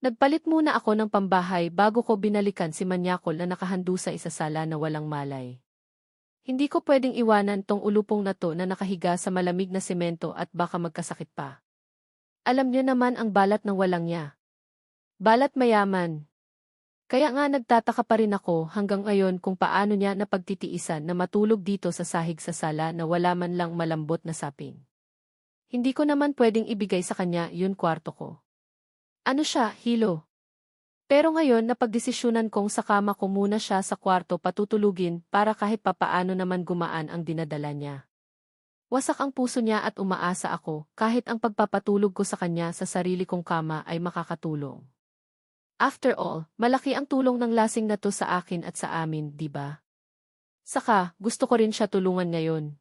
Nagpalit muna ako ng pambahay bago ko binalikan si Manyakol na nakahando sa isa sala na walang malay. Hindi ko pwedeng iwanan tong ulupong na to na nakahiga sa malamig na semento at baka magkasakit pa. Alam niyo naman ang balat ng walang niya. Balat mayaman. Kaya nga nagtataka pa rin ako hanggang ngayon kung paano niya napagtitiisan na matulog dito sa sahig sa sala na wala man lang malambot na sapin. Hindi ko naman pwedeng ibigay sa kanya yun kwarto ko. Ano siya, hilo? Pero ngayon napagdesisyonan kong sa kama ko muna siya sa kwarto patutulugin para kahit papaano naman gumaan ang dinadala niya. Wasak ang puso niya at umaasa ako kahit ang pagpapatulog ko sa kanya sa sarili kong kama ay makakatulong. After all, malaki ang tulong ng lasing na to sa akin at sa amin, di ba? Saka, gusto ko rin siya tulungan ngayon.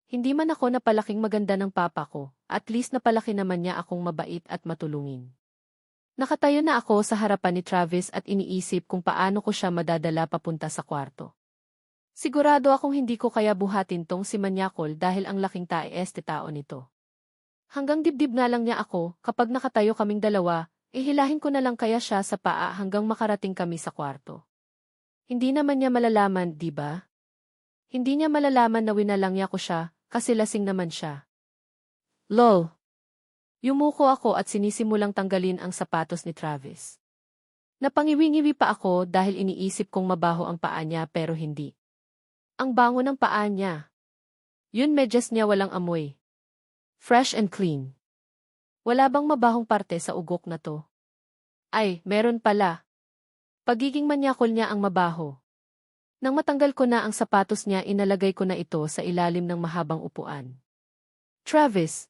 Hindi man ako napalaking maganda ng papa ko, at least napalaki naman niya akong mabait at matulungin. Nakatayo na ako sa harapan ni Travis at iniisip kung paano ko siya madadala papunta sa kwarto. Sigurado akong hindi ko kaya buhatin tong si Manyakol dahil ang laking tao nito. Hanggang dibdib na lang niya ako, kapag nakatayo kaming dalawa, ihilahin ko na lang kaya siya sa paa hanggang makarating kami sa kwarto. Hindi naman niya malalaman, di ba? Hindi niya malalaman na winalang niya ko siya, kasi lasing naman siya. Lol. Yumuko ako at sinisimulang tanggalin ang sapatos ni Travis. Napangiwi-ngiwi pa ako dahil iniisip kong mabaho ang paa niya pero hindi. Ang bango ng paa niya. Yun medyas niya walang amoy. Fresh and clean. Wala bang mabahong parte sa ugok na to? Ay, meron pala. Pagiging manyakol niya ang mabaho. Nang matanggal ko na ang sapatos niya inalagay ko na ito sa ilalim ng mahabang upuan. Travis,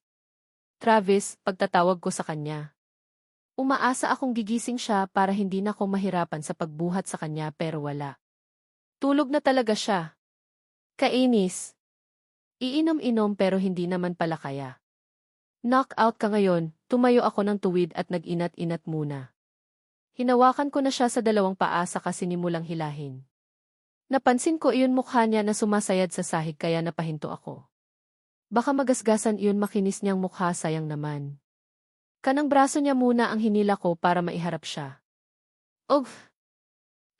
pagtatawag ko sa kanya. Umaasa akong gigising siya para hindi na ako mahirapan sa pagbuhat sa kanya pero wala. Tulog na talaga siya. Kainis. Iinom-inom pero hindi naman pala kaya. Knockout ka ngayon, tumayo ako ng tuwid at nag-inat-inat muna. Hinawakan ko na siya sa dalawang paa saka sinimulang hilahin. Napansin ko iyon mukha niya na sumasayad sa sahig kaya napahinto ako. Baka magasgasan iyon makinis niyang mukha sayang naman. Kanang braso niya muna ang hinila ko para maiharap siya. Og!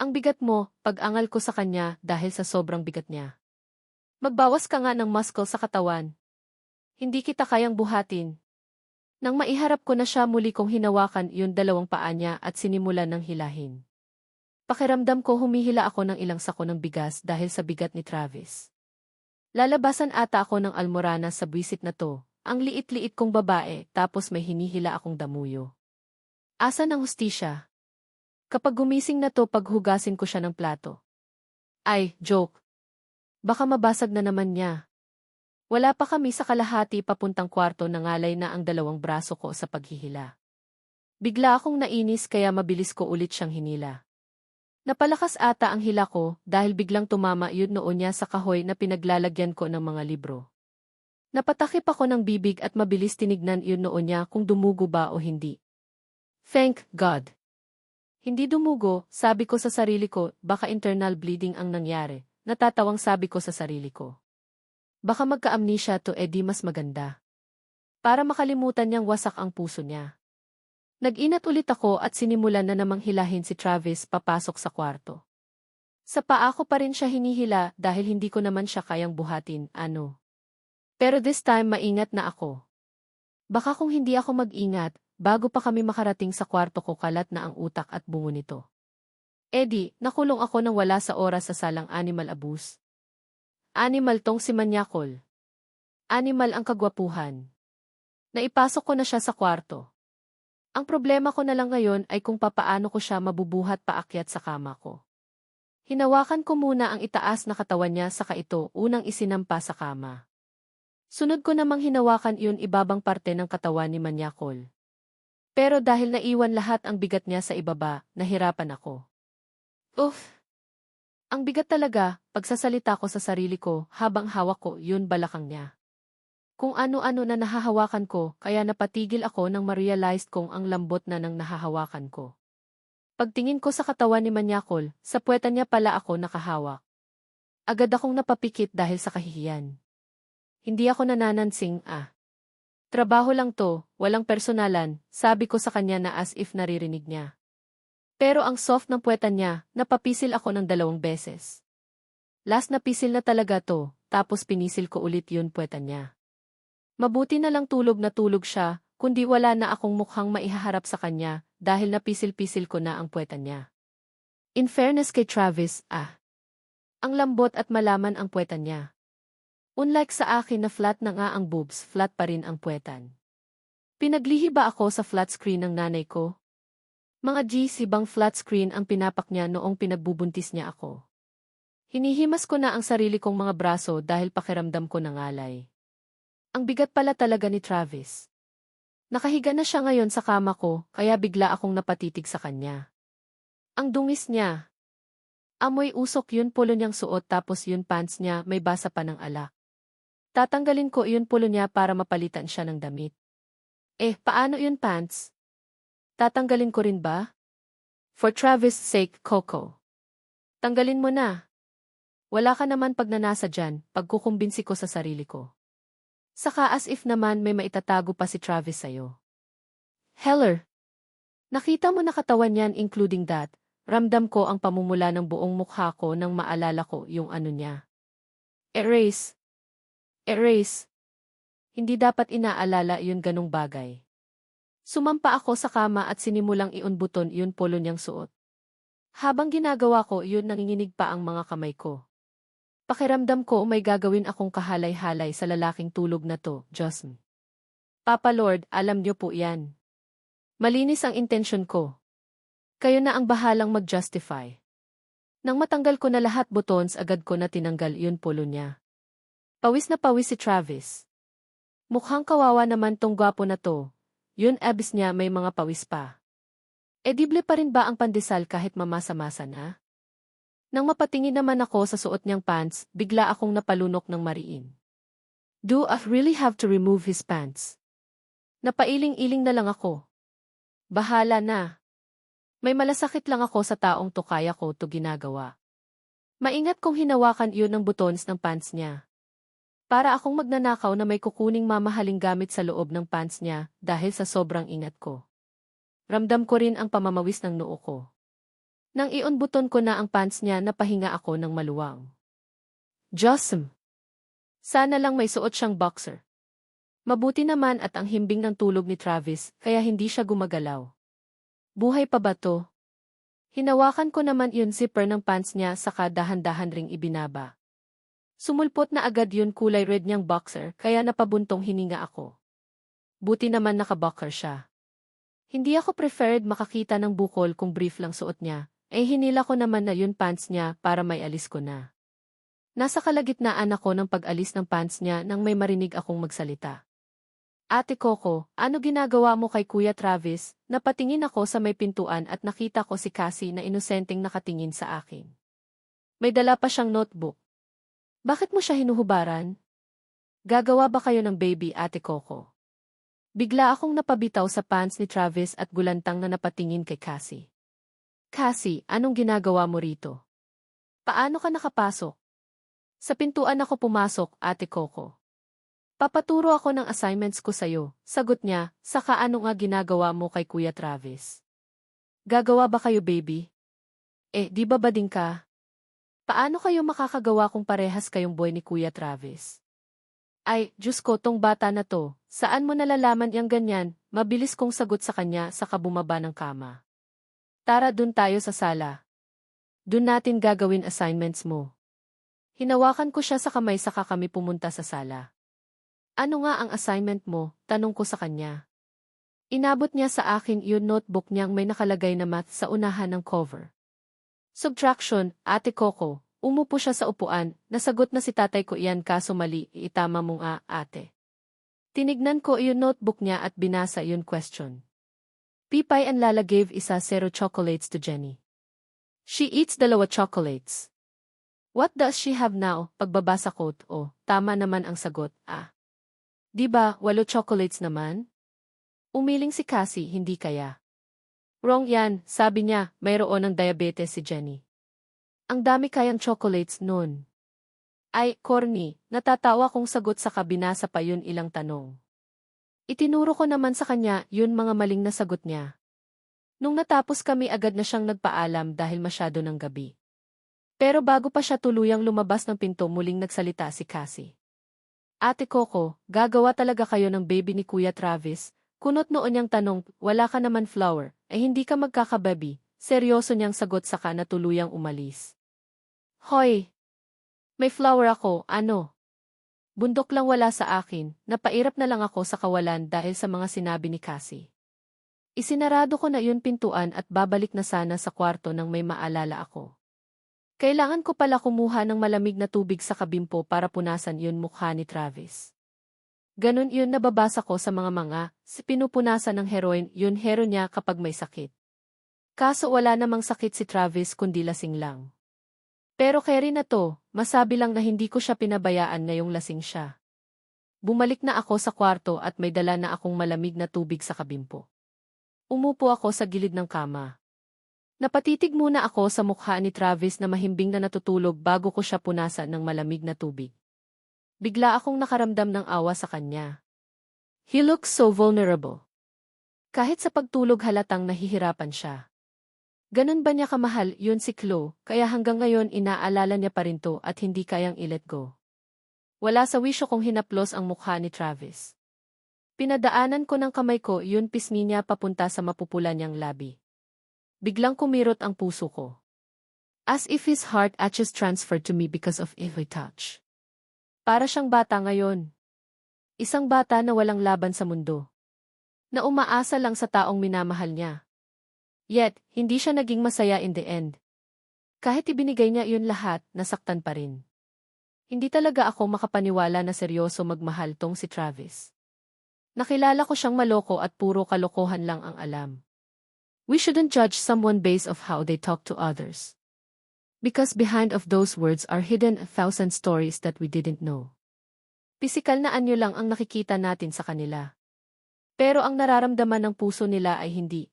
Ang bigat mo, pag-angal ko sa kanya dahil sa sobrang bigat niya. Magbawas ka nga ng muscle sa katawan. Hindi kita kayang buhatin. Nang maiharap ko na siya muli kong hinawakan iyon dalawang paa niya at sinimulan ng hilahin. Pakiramdam ko humihila ako ng ilang sako ng bigas dahil sa bigat ni Travis. Lalabasan ata ako ng almorana sa buwisit na to, ang liit-liit kong babae tapos may hinihila akong damuyo. Asa ng hustisya? Kapag gumising na to paghugasin ko siya ng plato. Ay, joke. Baka mabasag na naman niya. Wala pa kami sa kalahati papuntang kwarto nangalay na ang dalawang braso ko sa paghihila. Bigla akong nainis kaya mabilis ko ulit siyang hinila. Napalakas ata ang hila ko dahil biglang tumama yun noon niya sa kahoy na pinaglalagyan ko ng mga libro. Napatakip ako ng bibig at mabilis tinignan yun noon niya kung dumugo ba o hindi. Thank God! Hindi dumugo, sabi ko sa sarili ko, baka internal bleeding ang nangyari. Natatawang sabi ko sa sarili ko. Baka magka-amnesia to di mas maganda. Para makalimutan niyang wasak ang puso niya. Nag-inat ulit ako at sinimulan na namang hilahin si Travis papasok sa kwarto. Sa paa ko pa rin siya hinihila dahil hindi ko naman siya kayang buhatin, ano. Pero this time maingat na ako. Baka kung hindi ako mag-ingat, bago pa kami makarating sa kwarto ko kalat na ang utak at bungo nito. Eddie, nakulong ako nang wala sa oras sa salang animal abuse. Animal tong si Manyakol. Animal ang kagwapuhan. Naipasok ko na siya sa kwarto. Ang problema ko na lang ngayon ay kung papaano ko siya mabubuhat paakyat sa kama ko. Hinawakan ko muna ang itaas na katawan niya saka ito unang isinampa sa kama. Sunod ko namang hinawakan iyon ibabang parte ng katawan ni Manyakol. Pero dahil naiwan lahat ang bigat niya sa ibaba, nahirapan ako. Ang bigat talaga, pagsasalita ko sa sarili ko habang hawak ko yun balakang niya. Kung ano-ano na nahahawakan ko, kaya napatigil ako nang ma-realize kong ang lambot na ng nahahawakan ko. Pagtingin ko sa katawan ni Manyakol, sa puweta niya pala ako nakahawak. Agad akong napapikit dahil sa kahihiyan. Hindi ako nananansing, Trabaho lang to, walang personalan, sabi ko sa kanya na as if naririnig niya. Pero ang soft ng puwetan niya, napapisil ako ng 2 beses. Last na pisil na talaga to, tapos pinisil ko ulit yun puwetan niya. Mabuti na lang tulog na tulog siya, kundi wala na akong mukhang maihaharap sa kanya, dahil napisil-pisil ko na ang puwetan niya. In fairness kay Travis, ang lambot at malaman ang puwetan niya. Unlike sa akin na flat na nga ang boobs, flat pa rin ang puwetan. Pinaglihi ba ako sa flat screen ng nanay ko? Mga GC bang flat screen ang pinapak niya noong pinagbubuntis niya ako? Hinihimas ko na ang sarili kong mga braso dahil pakiramdam ko nangalay. Ang bigat pala talaga ni Travis. Nakahiga na siya ngayon sa kama ko, kaya bigla akong napatitig sa kanya. Ang dungis niya. Amoy usok yun polo niyang suot tapos yun pants niya may basa pa ng alak. Tatanggalin ko yun polo niya para mapalitan siya ng damit. Paano yun pants? Tatanggalin ko rin ba? For Travis' sake, Coco. Tanggalin mo na. Wala ka naman pag nanasa dyan, pagkukumbinsi ko sa sarili ko. Saka as if naman may maitatago pa si Travis sa'yo. Heller. Nakita mo na katawan niyan including that, ramdam ko ang pamumula ng buong mukha ko nang maalala ko yung ano niya. Erase. Erase. Hindi dapat inaalala yun ganong bagay. Sumampa ako sa kama at sinimulang iunbuton yun polo niyang suot. Habang ginagawa ko yun nanginginig pa ang mga kamay ko. Pakiramdam ko may gagawin akong kahalay-halay sa lalaking tulog na to, Josm. Papa Lord, alam niyo po yan. Malinis ang intensyon ko. Kayo na ang bahalang mag-justify. Nang matanggal ko na lahat buttons agad ko na tinanggal yun polo niya. Pawis na pawis si Travis. Mukhang kawawa naman tong gwapo na to. Yun abs niya may mga pawis pa. Edible pa rin ba ang pandesal kahit mamasa-masa na? Nang mapatingin naman ako sa suot niyang pants, bigla akong napalunok ng mariin. Do I really have to remove his pants? Napailing-iling na lang ako. Bahala na. May malasakit lang ako sa taong to kaya ko to ginagawa. Maingat kong hinawakan iyon ng buttons ng pants niya. Para akong magnanakaw na may kukuning mamahaling gamit sa loob ng pants niya dahil sa sobrang ingat ko. Ramdam ko rin ang pamamawis ng noo ko. Nang iunbuton ko na ang pants niya napahinga ako ng maluwang. Josm! Sana lang may suot siyang boxer. Mabuti naman at ang himbing ng tulog ni Travis kaya hindi siya gumagalaw. Buhay pa ba to? Hinawakan ko naman yun zipper ng pants niya saka dahan-dahan ring ibinaba. Sumulpot na agad yun kulay red niyang boxer kaya napabuntong hininga ako. Buti naman nakaboxer siya. Hindi ako preferred makakita ng bukol kung brief lang suot niya, hinila ko naman na yun pants niya para may alis ko na. Nasa kalagitnaan ako ng pag-alis ng pants niya nang may marinig akong magsalita. Ate Coco, ano ginagawa mo kay Kuya Travis? Napatingin ako sa may pintuan at nakita ko si Cassie na inosenteng nakatingin sa akin. May dala pa siyang notebook. Bakit mo siya hinuhubaran? Gagawa ba kayo ng baby, Ate Coco? Bigla akong napabitaw sa pants ni Travis at gulantang na napatingin kay Cassie. Cassie, anong ginagawa mo rito? Paano ka nakapasok? Sa pintuan ako pumasok, Ate Coco. Papaturo ako ng assignments ko sa'yo, sagot niya, saka ano nga ginagawa mo kay Kuya Travis? Gagawa ba kayo baby? Di ba bading ka? Paano kayo makakagawa kung parehas kayong boy ni Kuya Travis? Ay, Diyos ko tong bata na to, saan mo nalalaman yang ganyan? Mabilis kong sagot sa kanya saka bumaba ng kama. Tara dun tayo sa sala. Dun natin gagawin assignments mo. Hinawakan ko siya sa kamay saka kami pumunta sa sala. Ano nga ang assignment mo? Tanong ko sa kanya. Inabot niya sa akin yung notebook niyang may nakalagay na math sa unahan ng cover. Subtraction, Ate Coco, umupo siya sa upuan, nasagot na si tatay ko iyan kaso mali, itama mong ate. Tinignan ko yung notebook niya at binasa yung question. Pipay and Lala gave isa 0 chocolates to Jenny. She eats 2 chocolates. What does she have now? Pagbabasa ko, tama naman ang sagot, Diba, 8 chocolates naman? Umiling si Cassie, hindi kaya. Wrong yan, sabi niya, mayroon ng diabetes si Jenny. Ang dami kayang chocolates nun. Ay, corny, natatawa kong sagot sa kabinasa pa yun ilang tanong. Itinuro ko naman sa kanya yun mga maling na sagot niya. Nung natapos kami agad na siyang nagpaalam dahil masyado ng gabi. Pero bago pa siya tuluyang lumabas ng pinto muling nagsalita si Cassie. Ate Coco, gagawa talaga kayo ng baby ni Kuya Travis? Kunot noon niyang tanong, wala ka naman flower, ay hindi ka magkakababy. Seryoso niyang sagot saka na tuluyang umalis. Hoy! May flower ako, ano? Bundok lang wala sa akin, napairap na lang ako sa kawalan dahil sa mga sinabi ni Cassie. Isinarado ko na yun pintuan at babalik na sana sa kwarto nang may maalala ako. Kailangan ko pala kumuha ng malamig na tubig sa kabimpo para punasan yun mukha ni Travis. Ganun yun nababasa ko sa mga pinupunasan ng heroin yun hero niya kapag may sakit. Kaso wala namang sakit si Travis kundi lasing lang. Pero carry na to, masabi lang na hindi ko siya pinabayaan ngayong lasing siya. Bumalik na ako sa kwarto at may dala na akong malamig na tubig sa kabimpo. Umupo ako sa gilid ng kama. Napatitig muna ako sa mukha ni Travis na mahimbing na natutulog bago ko siya punasan ng malamig na tubig. Bigla akong nakaramdam ng awa sa kanya. He looks so vulnerable. Kahit sa pagtulog halatang nahihirapan siya. Ganun ba niya kamahal yun si Chloe, kaya hanggang ngayon inaalala niya pa rin to at hindi kayang i-let go. Wala sa wisyo kong hinaplos ang mukha ni Travis. Pinadaanan ko ng kamay ko yun pisngi niya papunta sa mapupula niyang labi. Biglang kumirot ang puso ko. As if his heart just transferred to me because of every touch. Para siyang bata ngayon. Isang bata na walang laban sa mundo. Na umaasa lang sa taong minamahal niya. Yet, hindi siya naging masaya in the end. Kahit ibinigay niya yun lahat, nasaktan pa rin. Hindi talaga ako makapaniwala na seryoso magmahal tong si Travis. Nakilala ko siyang maloko at puro kalokohan lang ang alam. We shouldn't judge someone based of how they talk to others. Because behind of those words are hidden 1,000 stories that we didn't know. Pisikal na anyo lang ang nakikita natin sa kanila. Pero ang nararamdaman ng puso nila ay hindi.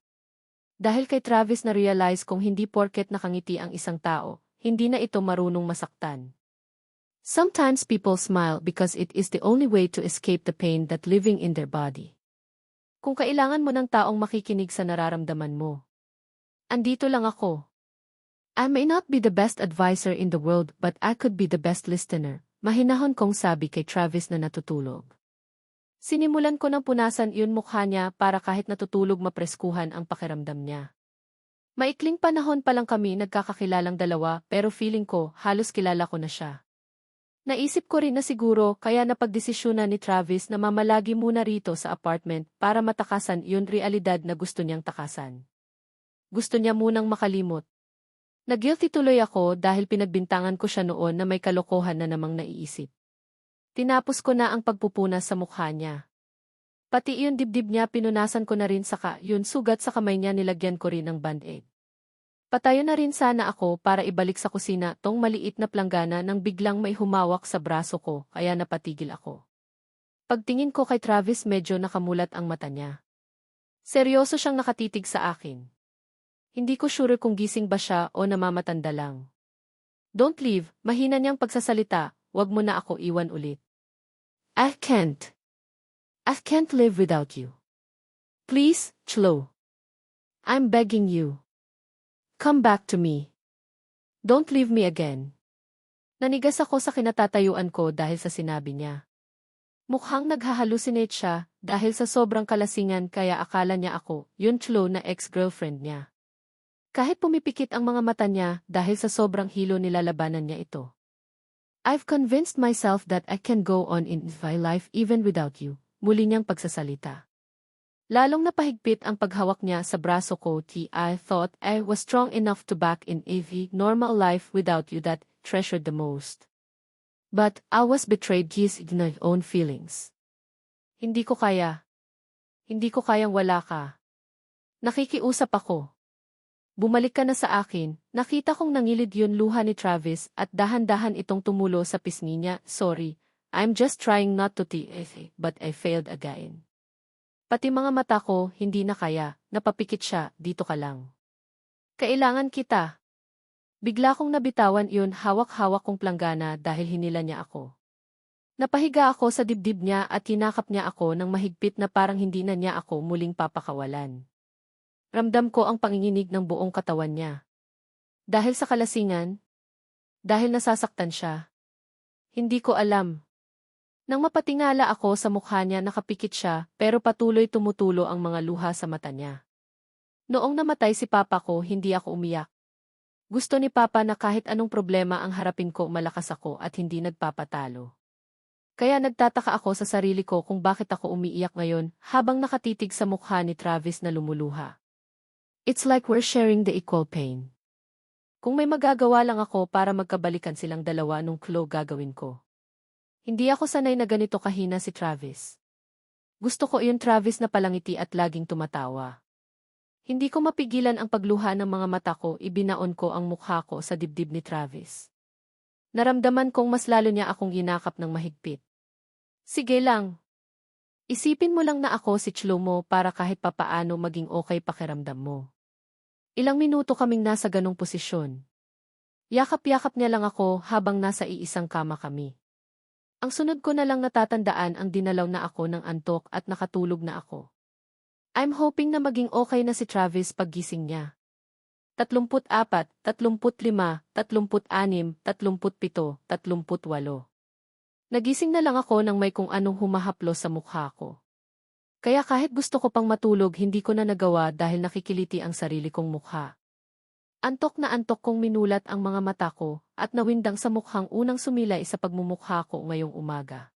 Dahil kay Travis na-realize kung hindi porket nakangiti ang isang tao, hindi na ito marunong masaktan. Sometimes people smile because it is the only way to escape the pain that living in their body. Kung kailangan mo ng taong makikinig sa nararamdaman mo. Andito lang ako. I may not be the best advisor in the world but I could be the best listener, mahinahon kong sabi kay Travis na natutulog. Sinimulan ko ng punasan yun mukha niya para kahit natutulog mapreskuhan ang pakiramdam niya. Maikling panahon pa lang kami nagkakakilalang dalawa pero feeling ko halos kilala ko na siya. Naisip ko rin na siguro kaya napagdesisyonan ni Travis na mamalagi muna rito sa apartment para matakasan yun realidad na gusto niyang takasan. Gusto niya munang makalimot. Nag-guilty tuloy ako dahil pinagbintangan ko siya noon na may kalokohan na namang naiisip. Tinapos ko na ang pagpupunas sa mukha niya. Pati yun dibdib niya pinunasan ko na rin saka yun sugat sa kamay niya nilagyan ko rin ng band-aid. Patayo na rin sana ako para ibalik sa kusina tong maliit na planggana nang biglang may humawak sa braso ko kaya napatigil ako. Pagtingin ko kay Travis medyo nakamulat ang mata niya. Seryoso siyang nakatitig sa akin. Hindi ko sure kung gising ba siya o namamatanda lang. Don't leave, mahina niyang pagsasalita, wag mo na ako iwan ulit. I can't. I can't live without you. Please, Chloe. I'm begging you. Come back to me. Don't leave me again. Nanigas ako sa kinatatayuan ko dahil sa sinabi niya. Mukhang naghahalusinate siya dahil sa sobrang kalasingan kaya akala niya ako, yun Chloe na ex-girlfriend niya. Kahit pumipikit ang mga mata niya dahil sa sobrang hilo nilalabanan niya ito. I've convinced myself that I can go on in my life even without you, muli niyang pagsasalita. Lalong napahigpit ang paghawak niya sa braso ko. I thought I was strong enough to back in a normal life without you that treasured the most. But I was betrayed in my own feelings. Hindi ko kaya. Hindi ko kayang wala ka. Nakikiusap ako. Bumalik ka na sa akin. Nakita kong nangilid yun luha ni Travis at dahan-dahan itong tumulo sa pisngi niya. Sorry, I'm just trying not to but I failed again. Pati mga mata ko, hindi na kaya, napapikit siya, dito ka lang. Kailangan kita. Bigla kong nabitawan yun hawak-hawak kong planggana dahil hinila niya ako. Napahiga ako sa dibdib niya at tinakap niya ako ng mahigpit na parang hindi na niya ako muling papakawalan. Ramdam ko ang panginginig ng buong katawan niya. Dahil sa kalasingan? Dahil nasasaktan siya? Hindi ko alam. Nang mapatingala ako sa mukha niya, nakapikit siya pero patuloy tumutulo ang mga luha sa mata niya. Noong namatay si Papa ko, hindi ako umiyak. Gusto ni Papa na kahit anong problema ang harapin ko, malakas ako at hindi nagpapatalo. Kaya nagtataka ako sa sarili ko kung bakit ako umiiyak ngayon habang nakatitig sa mukha ni Travis na lumuluha. It's like we're sharing the equal pain. Kung may magagawa lang ako para magkabalikan silang dalawa nung Chloe, gagawin ko. Hindi ako sanay na ganito kahina si Travis. Gusto ko yung Travis na palangiti at laging tumatawa. Hindi ko mapigilan ang pagluha ng mga mata ko, ibinaon ko ang mukha ko sa dibdib ni Travis. Naramdaman kong mas lalo niya akong ginakap ng mahigpit. Sige lang. Isipin mo lang na ako si Chloe mo para kahit papaano maging okay pakiramdam mo. Ilang minuto kaming nasa ganong posisyon. Yakap-yakap niya lang ako habang nasa iisang kama kami. Ang sunod ko na lang natatandaan ang dinalaw na ako ng antok at nakatulog na ako. I'm hoping na maging okay na si Travis paggising niya. 34, 35, 36, 37, 38. Nagising na lang ako nang may kung anong humahaplos sa mukha ko. Kaya kahit gusto ko pang matulog, hindi ko na nagawa dahil nakikiliti ang sarili kong mukha. Antok na antok kong minulat ang mga mata ko at nawindang sa mukhang unang sumilay sa pagmumukha ko ngayong umaga.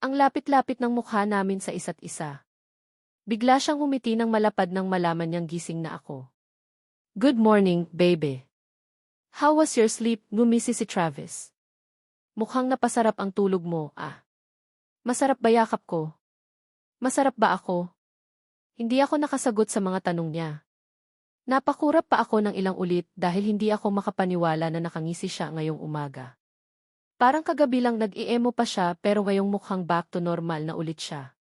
Ang lapit-lapit ng mukha namin sa isa't isa. Bigla siyang umiti ng malapad nang malaman niyang gising na ako. Good morning, baby. How was your sleep? Ngumisi si Travis. Mukhang napasarap ang tulog mo, ah. Masarap ba yakap ko? Masarap ba ako? Hindi ako nakasagot sa mga tanong niya. Napakurap pa ako ng ilang ulit dahil hindi ako makapaniwala na nakangisi siya ngayong umaga. Parang kagabi lang nag-i-emo pa siya pero ngayong mukhang back to normal na ulit siya.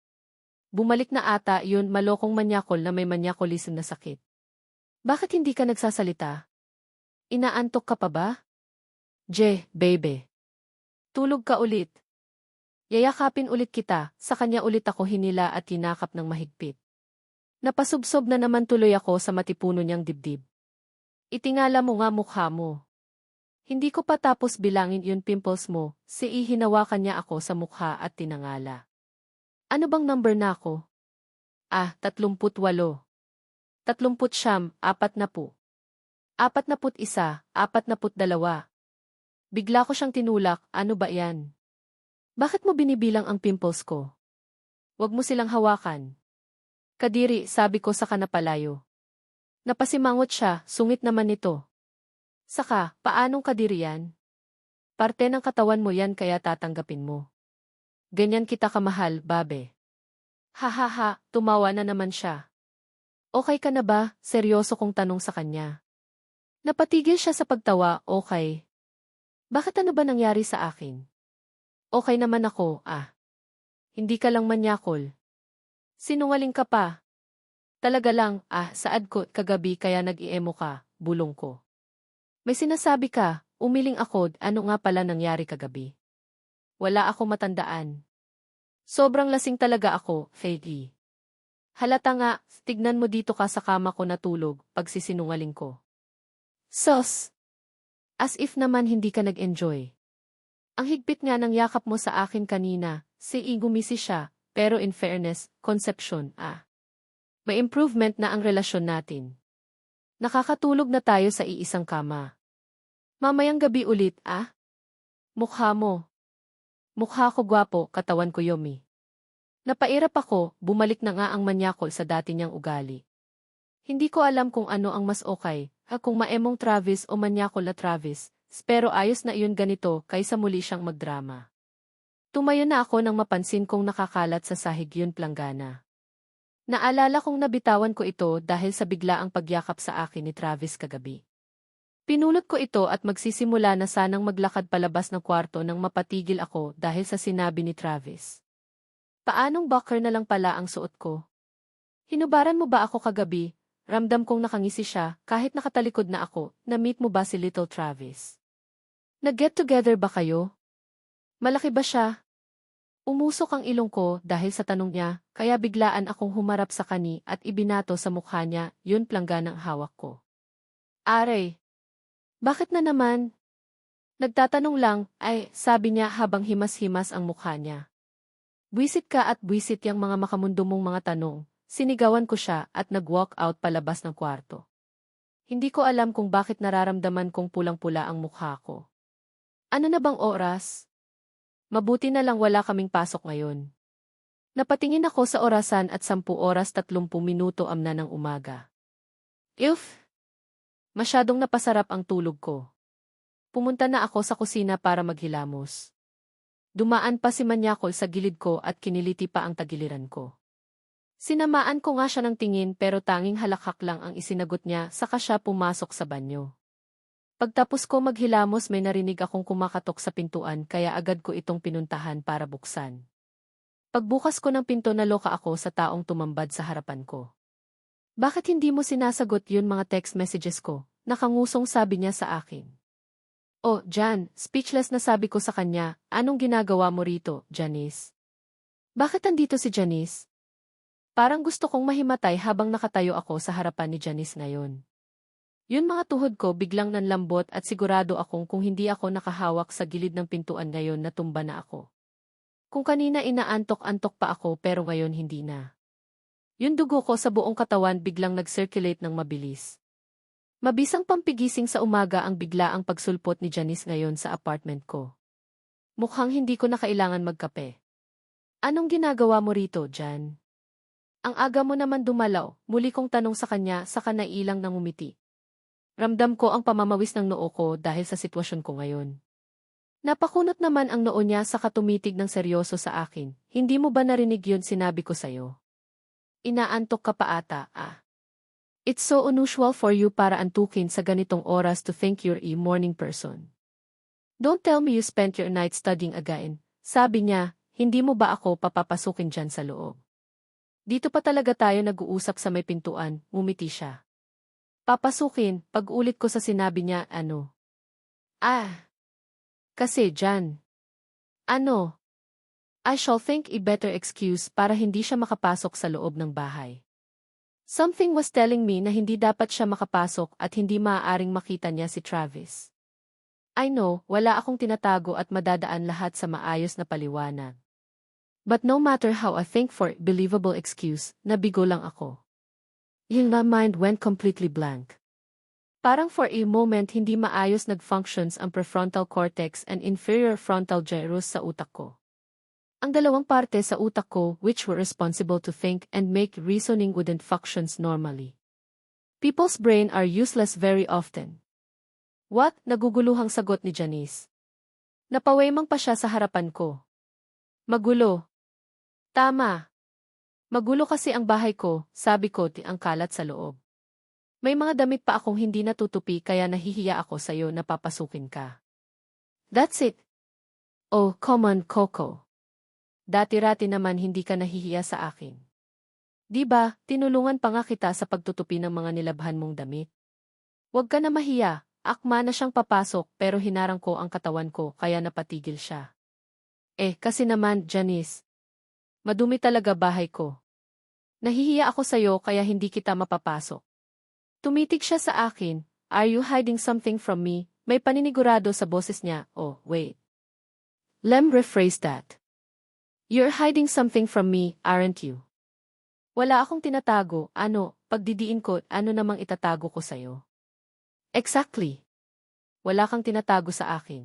Bumalik na ata yun, malokong manyakol na may manyakolism na sakit. Bakit hindi ka nagsasalita? Inaantok ka pa ba? Baby. Tulog ka ulit. Yayakapin ulit kita, sa kanya ulit ako hinila at tinakap ng mahigpit. Napasubsob na naman tuloy ako sa matipuno niyang dibdib. Itingala mo nga mukha mo. Hindi ko pa tapos bilangin yun pimples mo, hinawakan niya ako sa mukha at tinangala. Ano bang number na ako? 38. 39, 40. 41, 42. Bigla ko siyang tinulak, ano ba yan? Bakit mo binibilang ang pimples ko? Huwag mo silang hawakan. Kadiri, sabi ko sa kanapalayo. Napasimangot siya, sungit naman nito. Saka, paanong kadiri yan? Parte ng katawan mo yan kaya tatanggapin mo. Ganyan kita kamahal, babe. Hahaha, tumawa na naman siya. Okay ka na ba? Seryoso kong tanong sa kanya. Napatigil siya sa pagtawa, okay. Bakit ano ba nangyari sa akin? Okay naman ako, Hindi ka lang manyakol. Sinungaling ka pa. Talaga lang, saad ko kagabi kaya nag-i-emo ka, bulong ko. May sinasabi ka, umiling ako, ano nga pala nangyari kagabi? Wala ako matandaan. Sobrang lasing talaga ako, Faye. Halata nga, tignan mo dito ka sa kama ko natulog, pagsisinungaling ko. Sos! As if naman hindi ka nag-enjoy. Ang higpit nga ng yakap mo sa akin kanina, gumisi siya, pero in fairness, Concepcion, may improvement na ang relasyon natin. Nakakatulog na tayo sa iisang kama. Mamayang gabi ulit, Mukha mo. Mukha ko gwapo, katawan ko yomi. Napairap ako, bumalik na nga ang manyakol sa dati niyang ugali. Hindi ko alam kung ano ang mas okay, kung maemong Travis o manyakol na Travis, pero ayos na iyon ganito kaysa muli siyang magdrama. Tumayo na ako nang mapansin kong nakakalat sa sahig yun planggana. Naalala kong nabitawan ko ito dahil sa biglaang pagyakap sa akin ni Travis kagabi. Pinulot ko ito at magsisimula na sanang maglakad palabas ng kwarto nang mapatigil ako dahil sa sinabi ni Travis. Paanong boxer na lang pala ang suot ko? Hinubaran mo ba ako kagabi? Ramdam kong nakangisi siya kahit nakatalikod na ako. Na-meet mo ba si Little Travis? Nag-get together ba kayo? Malaki ba siya? Umusok ang ilong ko dahil sa tanong niya, kaya biglaan akong humarap sa kani at ibinato sa mukha niya, yun plangga ng hawak ko. Aray! Bakit na naman? Nagtatanong lang, ay, sabi niya habang himas-himas ang mukha niya. Buwisit ka at buwisit yang mga makamundo mong mga tanong, sinigawan ko siya at nag-walk out palabas ng kwarto. Hindi ko alam kung bakit nararamdaman kong pulang-pula ang mukha ko. Ano na bang oras? Mabuti na lang wala kaming pasok ngayon. Napatingin ako sa orasan at 10 oras 30 minuto amna ng umaga. If! Masyadong napasarap ang tulog ko. Pumunta na ako sa kusina para maghilamos. Dumaan pa si Manyakol sa gilid ko at kiniliti pa ang tagiliran ko. Sinamaan ko nga siya ng tingin pero tanging halakhak lang ang isinagot niya saka siya pumasok sa banyo. Pagtapos ko maghilamos may narinig akong kumakatok sa pintuan kaya agad ko itong pinuntahan para buksan. Pagbukas ko ng pinto naloka ako sa taong tumambad sa harapan ko. Bakit hindi mo sinasagot yun mga text messages ko? Nakangusong sabi niya sa akin. Oh, Jan, speechless na sabi ko sa kanya, anong ginagawa mo rito, Janice? Bakit andito si Janice? Parang gusto kong mahimatay habang nakatayo ako sa harapan ni Janice ngayon. Yun mga tuhod ko biglang nanlambot at sigurado akong kung hindi ako nakahawak sa gilid ng pintuan ngayon natumba na ako. Kung kanina inaantok-antok pa ako pero ngayon hindi na. Yun dugo ko sa buong katawan biglang nag-circulate ng mabilis. Mabisang pampigising sa umaga ang biglaang pagsulpot ni Janice ngayon sa apartment ko. Mukhang hindi ko na kailangan magkape. Anong ginagawa mo rito, Jan? Ang aga mo naman dumalaw, muli kong tanong sa kanya saka nailang nang umiti. Ramdam ko ang pamamawis ng noo ko dahil sa sitwasyon ko ngayon. Napakunot naman ang noo niya saka tumitig ng seryoso sa akin. Hindi mo ba narinig yun sinabi ko sa'yo? Inaantok ka pa ata, ah. It's so unusual for you para antukin sa ganitong oras to think you're a morning person. Don't tell me you spent your night studying again. Sabi niya, hindi mo ba ako papapasukin dyan sa loob? Dito pa talaga tayo nag-uusap sa may pintuan, ngumiti siya. Papasukin, pag-ulit ko sa sinabi niya, ano? Ah! Kasi Jan. Ano? I shall think a better excuse para hindi siya makapasok sa loob ng bahay. Something was telling me na hindi dapat siya makapasok at hindi maaaring makita niya si Travis. I know, wala akong tinatago at madadaan lahat sa maayos na paliwanag. But no matter how I think for a believable excuse, nabigo lang ako. My mind went completely blank. Parang for a moment hindi maayos nag-functions ang prefrontal cortex and inferior frontal gyrus sa utak ko. Ang dalawang parte sa utak ko which were responsible to think and make reasoning wouldn't functions normally. People's brain are useless very often. What? Naguguluhang sagot ni Janice. Napawaymang pa siya sa harapan ko. Magulo. Tama. Magulo kasi ang bahay ko, sabi ko ang kalat sa loob. May mga damit pa akong hindi natutupi kaya nahihiya ako sa'yo na papasukin ka. That's it. Oh, come on, Coco. Dati-rati naman hindi ka nahihiya sa akin. Di ba, tinulungan pa nga kita sa pagtutupi ng mga nilabhan mong damit? Huwag ka na mahiya, akma na siyang papasok pero hinarang ko ang katawan ko kaya napatigil siya. Kasi naman, Janice. Madumi talaga bahay ko. Nahihiya ako sa'yo kaya hindi kita mapapasok. Tumitig siya sa akin, are you hiding something from me? May paninigurado sa boses niya, oh, wait. Lem rephrase that. You're hiding something from me, aren't you? Wala akong tinatago, pagdidiin ko, ano namang itatago ko sa'yo? Exactly. Wala kang tinatago sa akin.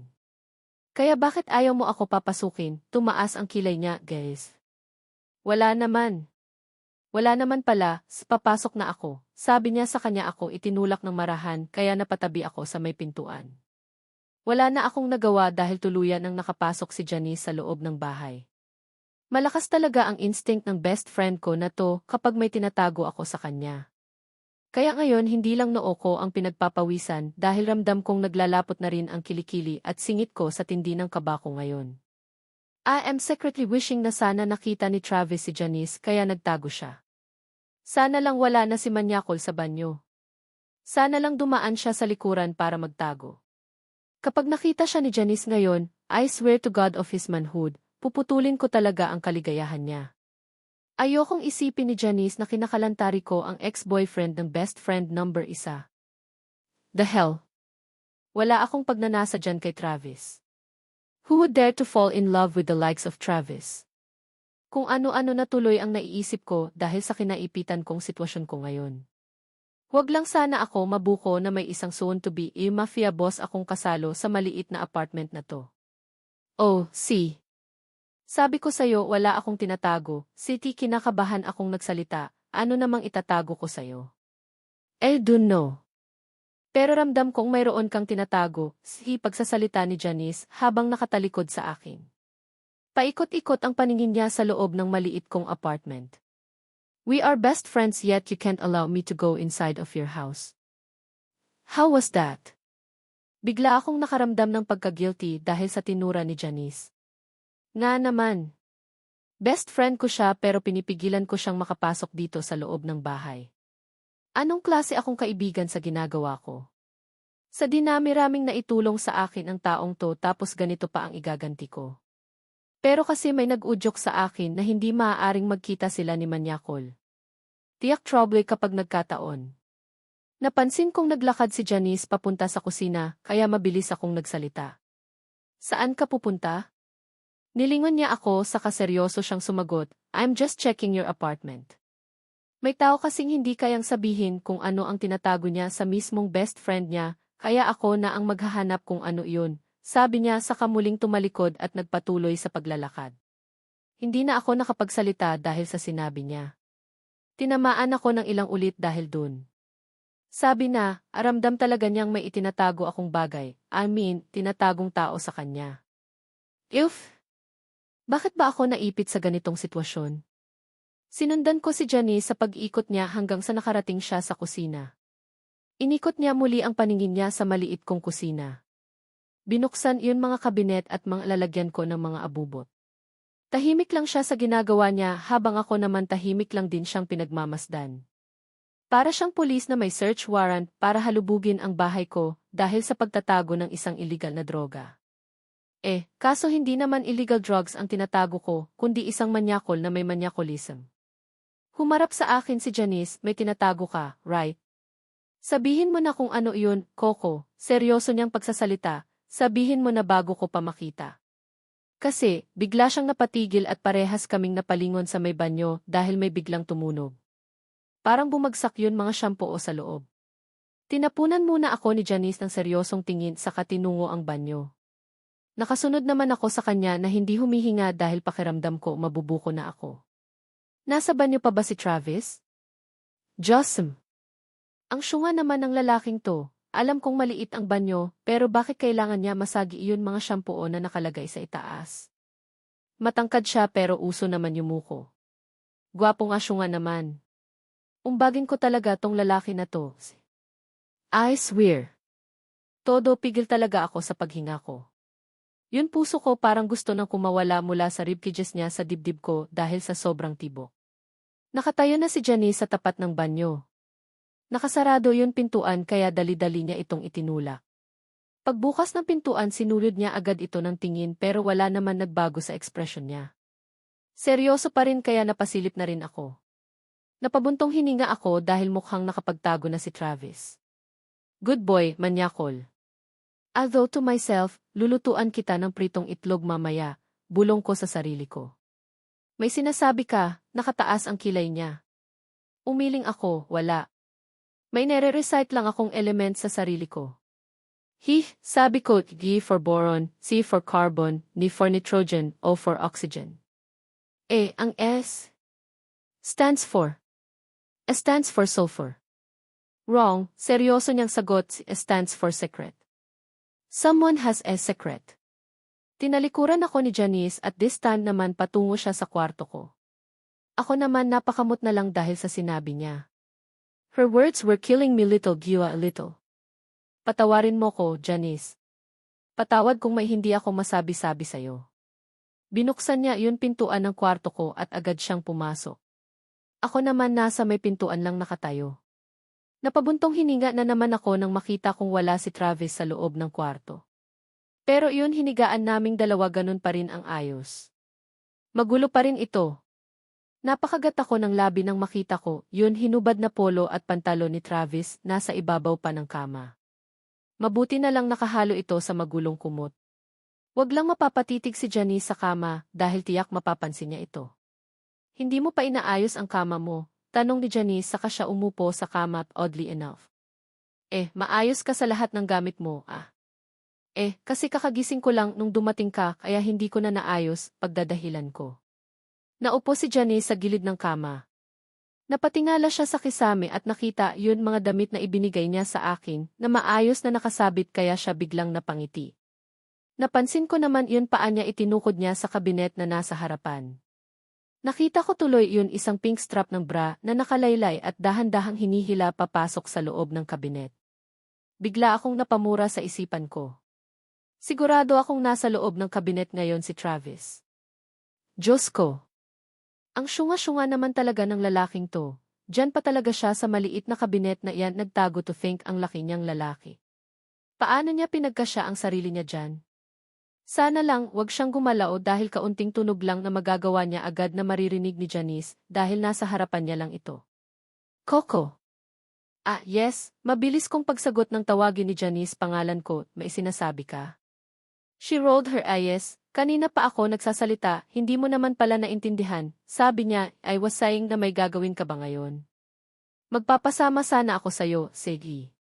Kaya bakit ayaw mo ako papasukin? Tumaas ang kilay niya, guys. Wala naman. Wala naman pala, papasok na ako. Sabi niya sa kanya ako itinulak ng marahan kaya napatabi ako sa may pintuan. Wala na akong nagawa dahil tuluyan ang nakapasok si Janice sa loob ng bahay. Malakas talaga ang instinct ng best friend ko na to kapag may tinatago ako sa kanya. Kaya ngayon hindi lang noo ko ang pinagpapawisan dahil ramdam kong naglalapot na rin ang kilikili at singit ko sa tindi ng kaba ko ngayon. I am secretly wishing na sana nakita ni Travis si Janice kaya nagtago siya. Sana lang wala na si Manyakol sa banyo. Sana lang dumaan siya sa likuran para magtago. Kapag nakita siya ni Janice ngayon, I swear to God of his manhood, puputulin ko talaga ang kaligayahan niya. Ayokong isipin ni Janice na kinakalantari ko ang ex-boyfriend ng best friend number 1. The hell? Wala akong pagnanasa dyan kay Travis. Who would dare to fall in love with the likes of Travis? Kung ano-ano na tuloy ang naiisip ko dahil sa kinaipitan kong sitwasyon ko ngayon. Huwag lang sana ako mabuko na may isang soon-to-be mafia boss akong kasalo sa maliit na apartment na to. Oh, see. Sabi ko sa'yo wala akong tinatago, City kinakabahan akong nagsalita, ano namang itatago ko sa'yo? Don't know. Pero ramdam kong mayroon kang tinatago, si pagsasalita ni Janice habang nakatalikod sa akin. Paikot-ikot ang paningin niya sa loob ng maliit kong apartment. We are best friends yet you can't allow me to go inside of your house. How was that? Bigla akong nakaramdam ng pagka-guilty dahil sa tinura ni Janice. Nga naman. Best friend ko siya pero pinipigilan ko siyang makapasok dito sa loob ng bahay. Anong klase akong kaibigan sa ginagawa ko? Sa dinami-raming naitulong sa akin ang taong to tapos ganito pa ang igaganti ko. Pero kasi may nag-udyok sa akin na hindi maaaring magkita sila ni Manyakol. Tiyak trouble kapag nagkataon. Napansin kong naglakad si Janice papunta sa kusina kaya mabilis akong nagsalita. Saan ka pupunta? Nilingon niya ako saka seryoso siyang sumagot, I'm just checking your apartment. May tao kasing hindi kayang sabihin kung ano ang tinatago niya sa mismong best friend niya, kaya ako na ang maghahanap kung ano iyon. Sabi niya sa kamuling tumalikod at nagpatuloy sa paglalakad. Hindi na ako nakapagsalita dahil sa sinabi niya. Tinamaan ako ng ilang ulit dahil dun. Sabi na, aramdam talaga niyang may itinatago akong bagay, tinatagong tao sa kanya. Bakit ba ako naipit sa ganitong sitwasyon? Sinundan ko si Janice sa pag-ikot niya hanggang sa nakarating siya sa kusina. Inikot niya muli ang paningin niya sa maliit kong kusina. Binuksan iyon mga kabinet at mga lalagyan ko ng mga abubot. Tahimik lang siya sa ginagawa niya habang ako naman tahimik lang din siyang pinagmamasdan. Para siyang pulis na may search warrant para halubugin ang bahay ko dahil sa pagtatago ng isang illegal na droga. Kaso hindi naman illegal drugs ang tinatago ko, kundi isang manyakol na may manyakolism. Humarap sa akin si Janice, may tinatago ka, right? Sabihin mo na kung ano iyon, Coco, seryoso niyang pagsasalita. Sabihin mo na bago ko pa makita. Kasi, bigla siyang napatigil at parehas kaming napalingon sa may banyo dahil may biglang tumunog. Parang bumagsak yun mga shampoo sa loob. Tinapunan muna ako ni Janice ng seryosong tingin saka tinungo ang banyo. Nakasunod naman ako sa kanya na hindi humihinga dahil pakiramdam ko mabubuko na ako. Nasa banyo pa ba si Travis? Jossem. Ang syunga naman ng lalaking to. Alam kong maliit ang banyo, pero bakit kailangan niya masagi iyon mga shampoo na nakalagay sa itaas? Matangkad siya pero uso naman yung muko. Gwapo nga siya nga naman. Umbagin ko talaga tong lalaki na to. I swear. Todo pigil talaga ako sa paghinga ko. Yun puso ko parang gusto nang kumawala mula sa ribcages niya sa dibdib ko dahil sa sobrang tibok. Nakatayo na si Janice sa tapat ng banyo. Nakasarado yun pintuan kaya dali-dali niya itong itinulak. Pagbukas ng pintuan sinulid niya agad ito ng tingin pero wala naman nagbago sa ekspresyon niya. Seryoso pa rin kaya napasilip na rin ako. Napabuntong hininga ako dahil mukhang nakapagtago na si Travis. Good boy, manyakol. Although to myself, lulutuan kita ng pritong itlog mamaya, bulong ko sa sarili ko. May sinasabi ka, nakataas ang kilay niya. Umiling ako, wala. May nere-recite lang akong element sa sarili ko. Sabi ko, G for boron, C for carbon, N for nitrogen, O for oxygen. Ang S stands for sulfur. Wrong, seryoso niyang sagot, S stands for secret. Someone has a secret. Tinalikuran ako ni Janice at this time naman patungo siya sa kwarto ko. Ako naman napakamot na lang dahil sa sinabi niya. Her words were killing me little a little. Patawarin mo ko, Janice. Patawad kung may hindi ako masabi-sabi sa'yo. Binuksan niya yun pintuan ng kwarto ko at agad siyang pumasok. Ako naman nasa may pintuan lang nakatayo. Napabuntong hininga na naman ako nang makita kong wala si Travis sa loob ng kwarto. Pero iyon hinigaan naming dalawa ganun pa rin ang ayos. Magulo pa rin ito. Napakagat ako ng labi nang makita ko, yun hinubad na polo at pantalon ni Travis nasa ibabaw pa ng kama. Mabuti na lang nakahalo ito sa magulong kumot. Wag lang mapapatitig si Janice sa kama dahil tiyak mapapansin niya ito. Hindi mo pa inaayos ang kama mo, tanong ni Janice saka siya umupo sa kama oddly enough. Maayos ka sa lahat ng gamit mo, ah. Kasi kakagising ko lang nung dumating ka kaya hindi ko na naayos, pagdadahilan ko. Naupo si Janice sa gilid ng kama. Napatingala siya sa kisame at nakita yun mga damit na ibinigay niya sa akin na maayos na nakasabit kaya siya biglang napangiti. Napansin ko naman yun paa niya itinukod niya sa kabinet na nasa harapan. Nakita ko tuloy yun isang pink strap ng bra na nakalaylay at dahan-dahang hinihila papasok sa loob ng kabinet. Bigla akong napamura sa isipan ko. Sigurado akong nasa loob ng kabinet ngayon si Travis. Diyos ko! Ang syunga-syunga naman talaga ng lalaking to. Diyan pa talaga siya sa maliit na kabinet na iyan nagtago to think ang laki niyang lalaki. Paano niya pinagkasya ang sarili niya diyan? Sana lang wag siyang gumalaw dahil kaunting tunog lang na magagawa niya agad na maririnig ni Janice dahil nasa harapan niya lang ito. Coco. Yes, mabilis kong pagsagot ng tawagin ni Janice pangalan ko, may sinasabi ka? She rolled her eyes. Kanina pa ako nagsasalita, hindi mo naman pala naintindihan. Sabi niya, I was saying na may gagawin ka ba ngayon? Magpapasama sana ako sa'yo, sige.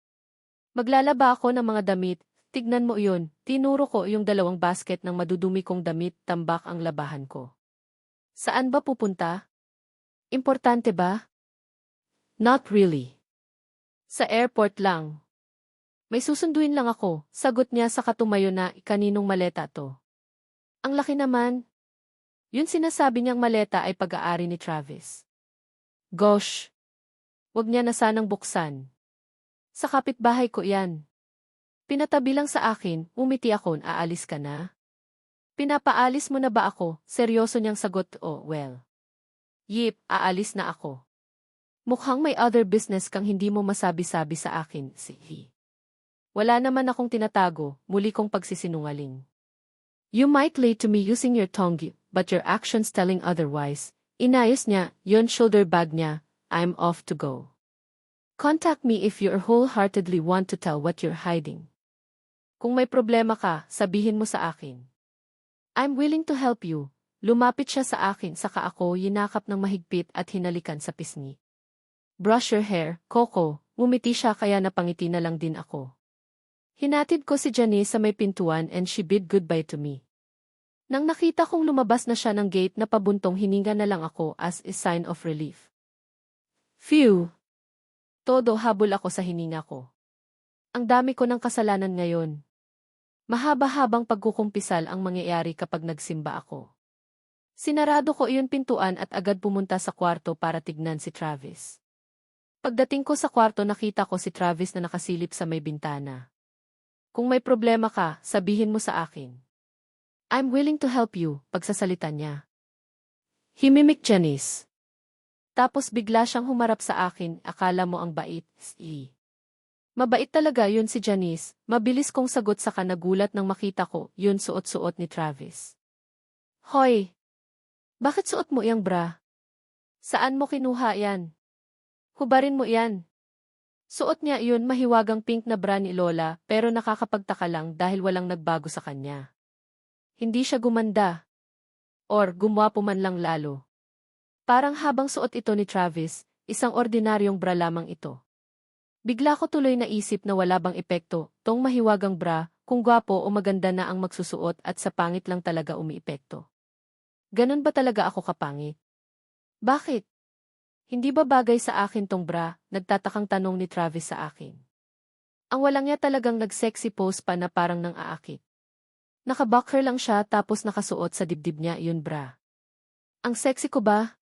Maglalaba ako ng mga damit, tignan mo iyon, tinuro ko yung 2 basket ng madudumi kong damit, tambak ang labahan ko. Saan ba pupunta? Importante ba? Not really. Sa airport lang. May susunduin lang ako, sagot niya sa katumayo na kaninong maleta to. Ang laki naman. Yun sinasabi niyang maleta ay pag-aari ni Travis. Gosh! Wag niya na sanang buksan. Sa kapitbahay ko yan. Pinatabi lang sa akin, umiti ako, aalis ka na? Pinapaalis mo na ba ako? Seryoso niyang sagot, oh well. Yip, aalis na ako. Mukhang may other business kang hindi mo masabi-sabi sa akin, sige. Wala naman akong tinatago, muli kong pagsisinungaling. You might lie to me using your tongue, but your actions telling otherwise. Inayos niya, yon shoulder bag niya, I'm off to go. Contact me if you wholeheartedly want to tell what you're hiding. Kung may problema ka, sabihin mo sa akin. I'm willing to help you. Lumapit siya sa akin saka ako yinakap ng mahigpit at hinalikan sa pisngi. Brush your hair, Coco, ngumiti siya kaya napangiti na lang din ako. Hinatid ko si Janice sa may pintuan and she bid goodbye to me. Nang nakita kong lumabas na siya ng gate na pabuntong hininga na lang ako as a sign of relief. Phew! Todo habol ako sa hininga ko. Ang dami ko ng kasalanan ngayon. Mahaba-habang pagkukumpisal ang mangyayari kapag nagsimba ako. Sinarado ko iyon pintuan at agad pumunta sa kwarto para tignan si Travis. Pagdating ko sa kwarto nakita ko si Travis na nakasilip sa may bintana. Kung may problema ka, sabihin mo sa akin. I'm willing to help you, pagsasalita niya. Himimik Janice. Tapos bigla siyang humarap sa akin, akala mo ang bait, Mabait talaga yun si Janice, mabilis kong sagot sa nagulat nang makita ko, yun suot-suot ni Travis. Hoy! Bakit suot mo iyang bra? Saan mo kinuha yan? Hubarin mo yan. Suot niya iyon mahiwagang pink na bra ni Lola pero nakakapagtaka lang dahil walang nagbago sa kanya. Hindi siya gumanda. Or gumwapo man lang lalo. Parang habang suot ito ni Travis, isang ordinaryong bra lamang ito. Bigla ko tuloy naisip na wala bang epekto, tong mahiwagang bra, kung gwapo o maganda na ang magsusuot at sa pangit lang talaga umiepekto. Ganon ba talaga ako kapangit? Bakit? Hindi ba bagay sa akin tong bra? Nagtatakang tanong ni Travis sa akin. Ang walang niya talagang nag-sexy pose pa na parang nang aakit. Naka-boxer lang siya tapos nakasuot sa dibdib niya yun bra. Ang sexy ko ba?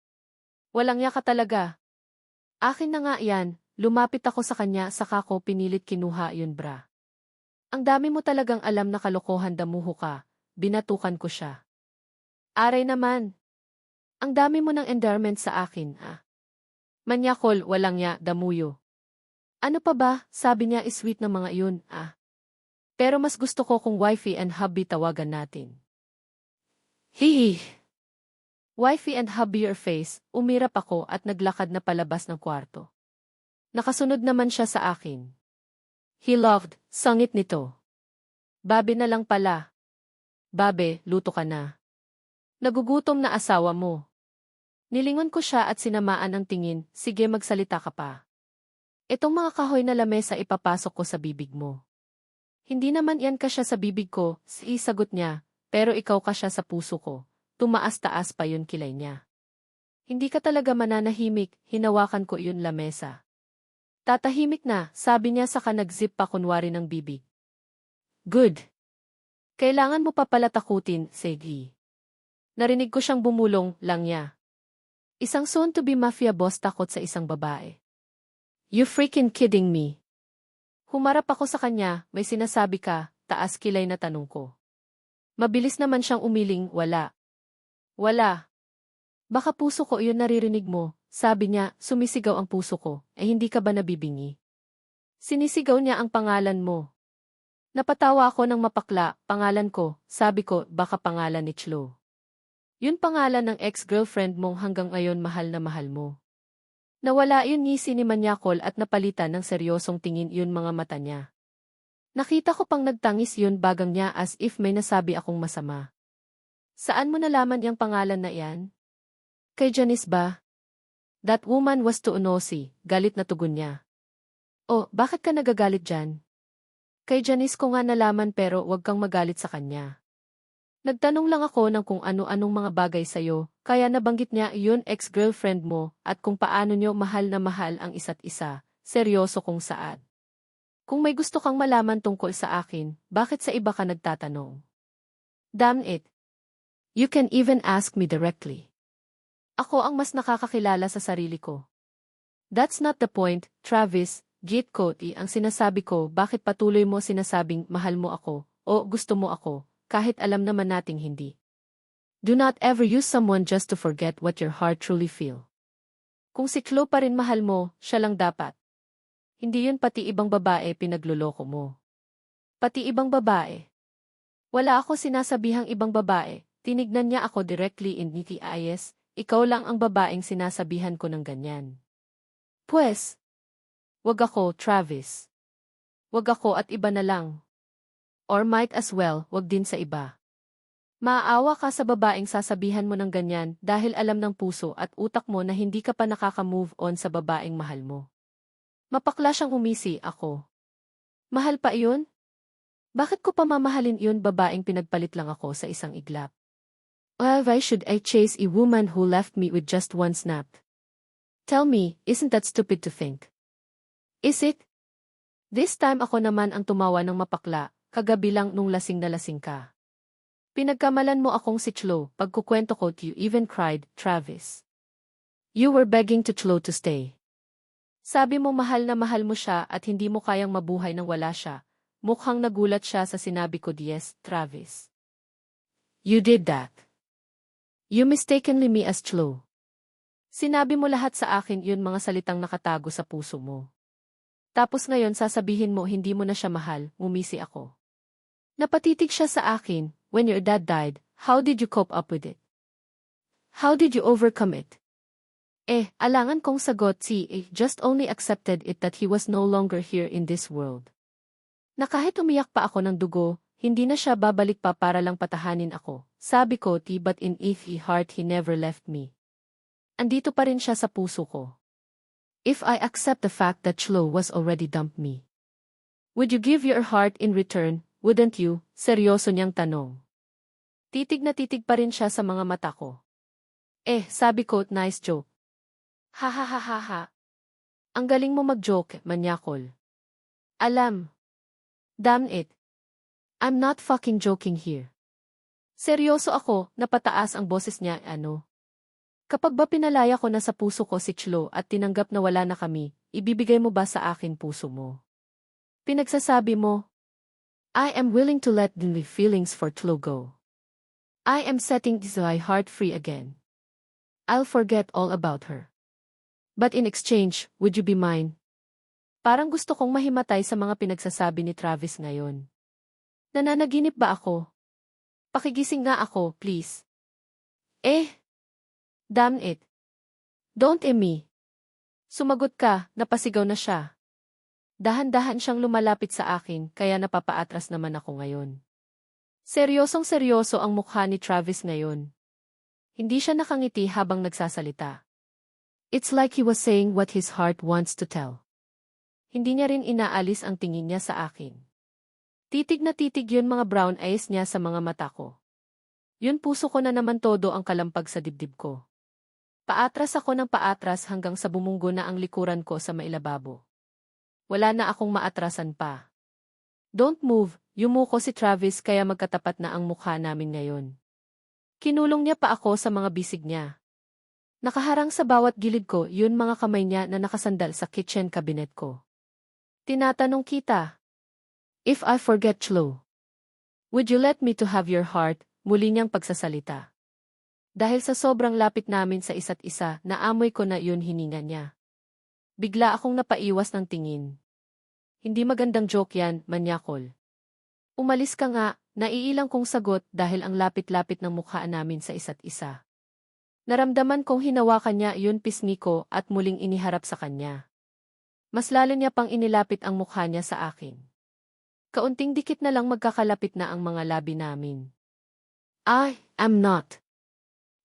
Walang niya ka talaga. Akin na nga yan, lumapit ako sa kanya saka ko pinilit kinuha yun bra. Ang dami mo talagang alam na kalokohan damuho ka, binatukan ko siya. Aray naman. Ang dami mo ng endearment sa akin, Manyakol, walang niya, damuyo. Ano pa ba, sabi niya is-sweet na mga yun, Pero mas gusto ko kung wifey and hubby tawagan natin. Hihi. Wifey and hubby your face, umirap ako at naglakad na palabas ng kwarto. Nakasunod naman siya sa akin. He loved, sangit nito. Babe na lang pala. Babe, luto ka na. Nagugutom na asawa mo. Nilingon ko siya at sinamaan ang tingin, sige magsalita ka pa. Itong mga kahoy na lamesa ipapasok ko sa bibig mo. Hindi naman yan kasya sa bibig ko, sagot niya, pero ikaw kasya sa puso ko. Tumaas-taas pa yun kilay niya. Hindi ka talaga mananahimik, hinawakan ko yun lamesa. Tatahimik na, sabi niya saka nag-zip pa kunwari ng bibig. Good. Kailangan mo pa pala takutin, sige. Narinig ko siyang bumulong, lang niya. Isang soon-to-be mafia boss takot sa isang babae. You freaking kidding me? Humarap ako sa kanya, may sinasabi ka, taas kilay na tanong ko. Mabilis naman siyang umiling, wala. Wala. Baka puso ko yun naririnig mo, sabi niya, sumisigaw ang puso ko, hindi ka ba nabibingi? Sinisigaw niya ang pangalan mo. Napatawa ako ng mapakla, pangalan ko, sabi ko, baka pangalan ni Chlo. Yun pangalan ng ex-girlfriend mong hanggang ngayon mahal na mahal mo. Nawala yun ngisi ni Manyakol at napalitan ng seryosong tingin yun mga mata niya. Nakita ko pang nagtangis yun bagang niya as if may nasabi akong masama. Saan mo nalaman yung pangalan na iyan? Kay Janice ba? That woman was too nosy, galit na tugon niya. Oh, bakit ka nagagalit dyan? Kay Janice ko nga nalaman pero wag kang magalit sa kanya. Nagtanong lang ako ng kung ano-anong mga bagay sa'yo, kaya nabanggit niya yun ex-girlfriend mo at kung paano nyo mahal na mahal ang isa't isa, seryoso kung saan. Kung may gusto kang malaman tungkol sa akin, bakit sa iba ka nagtatanong? Damn it. You can even ask me directly. Ako ang mas nakakakilala sa sarili ko. That's not the point, Travis, Git Cody ang sinasabi ko bakit patuloy mo sinasabing mahal mo ako o gusto mo ako, kahit alam naman nating hindi. Do not ever use someone just to forget what your heart truly feel. Kung si Chlo pa rin mahal mo, siya lang dapat. Hindi yun pati ibang babae pinagluloko mo. Pati ibang babae. Wala ako sinasabihang ibang babae. Tinignan niya ako directly in the eyes, ikaw lang ang babaeng sinasabihan ko ng ganyan. Pues, wag ako, Travis. Wag ako at iba na lang. Or might as well, wag din sa iba. Maaawa ka sa babaeng sasabihan mo ng ganyan dahil alam ng puso at utak mo na hindi ka pa nakaka-move on sa babaeng mahal mo. Mapakla siyang umisi, ako. Mahal pa iyon? Bakit ko pa mamahalin iyon babaeng pinagpalit lang ako sa isang iglap? Why should I chase a woman who left me with just one snap? Tell me, isn't that stupid to think? Is it? This time ako naman ang tumawa ng mapakla, kagabi lang nung lasing na lasing ka. Pinagkamalan mo akong si Chlo, pagkukwento ko you even cried, Travis. You were begging to Chlo to stay. Sabi mo mahal na mahal mo siya at hindi mo kayang mabuhay nang wala siya. Mukhang nagulat siya sa sinabi ko, yes, Travis. You did that. You mistakenly me as Chlo. Sinabi mo lahat sa akin yun mga salitang nakatago sa puso mo. Tapos ngayon sasabihin mo hindi mo na siya mahal, umisi ako. Napatitig siya sa akin, when your dad died, how did you cope up with it? How did you overcome it? Alangan kong sagot just only accepted it that he was no longer here in this world. Na kahit umiyak pa ako ng dugo, hindi na siya babalik pa para lang patahanin ako. Sabi ko, but in his heart he never left me. Andito pa rin siya sa puso ko. If I accept the fact that Chlo was already dumped me, would you give your heart in return, wouldn't you? Seryoso niyang tanong. Titig na titig pa rin siya sa mga mata ko. Sabi ko, nice joke. Ha ha ha ha ha. Ang galing mo mag-joke, Manyakol. Alam. Damn it. I'm not fucking joking here. Seryoso ako, napataas ang boses niya, ano? Kapag ba pinalaya ko na sa puso ko si Chlo at tinanggap na wala na kami, ibibigay mo ba sa akin puso mo? Pinagsasabi mo, I am willing to let the feelings for Chlo go. I am setting my heart free again. I'll forget all about her. But in exchange, would you be mine? Parang gusto kong mahimatay sa mga pinagsasabi ni Travis ngayon. Nananaginip ba ako? Pakigising nga ako, please. Damn it. Don't me. Sumagot ka, napasigaw na siya. Dahan-dahan siyang lumalapit sa akin kaya napapaatras naman ako ngayon. Seryosong-seryoso ang mukha ni Travis ngayon. Hindi siya nakangiti habang nagsasalita. It's like he was saying what his heart wants to tell. Hindi niya rin inaalis ang tingin niya sa akin. Titig na titig yun mga brown eyes niya sa mga mata ko. Yun puso ko na naman todo ang kalampag sa dibdib ko. Paatras ako ng paatras hanggang sa bumunggo na ang likuran ko sa mailababo. Wala na akong maatrasan pa. Don't move, yumuko si Travis kaya magkatapat na ang mukha namin ngayon. Kinulong niya pa ako sa mga bisig niya. Nakaharang sa bawat gilid ko yun mga kamay niya na nakasandal sa kitchen cabinet ko. Tinatanong kita. If I forget Chloe, would you let me to have your heart? Muli niyang pagsasalita. Dahil sa sobrang lapit namin sa isa't isa, naamoy ko na yun hininga niya. Bigla akong napaiwas ng tingin. Hindi magandang joke yan, manyakol. Umalis ka nga, naiilang kong sagot dahil ang lapit-lapit ng mukha namin sa isa't isa. Naramdaman kong hinawakan niya yun pisngi ko at muling iniharap sa kanya. Mas lalo niya pang inilapit ang mukha niya sa akin. Kaunting dikit na lang magkakalapit na ang mga labi namin. I'm not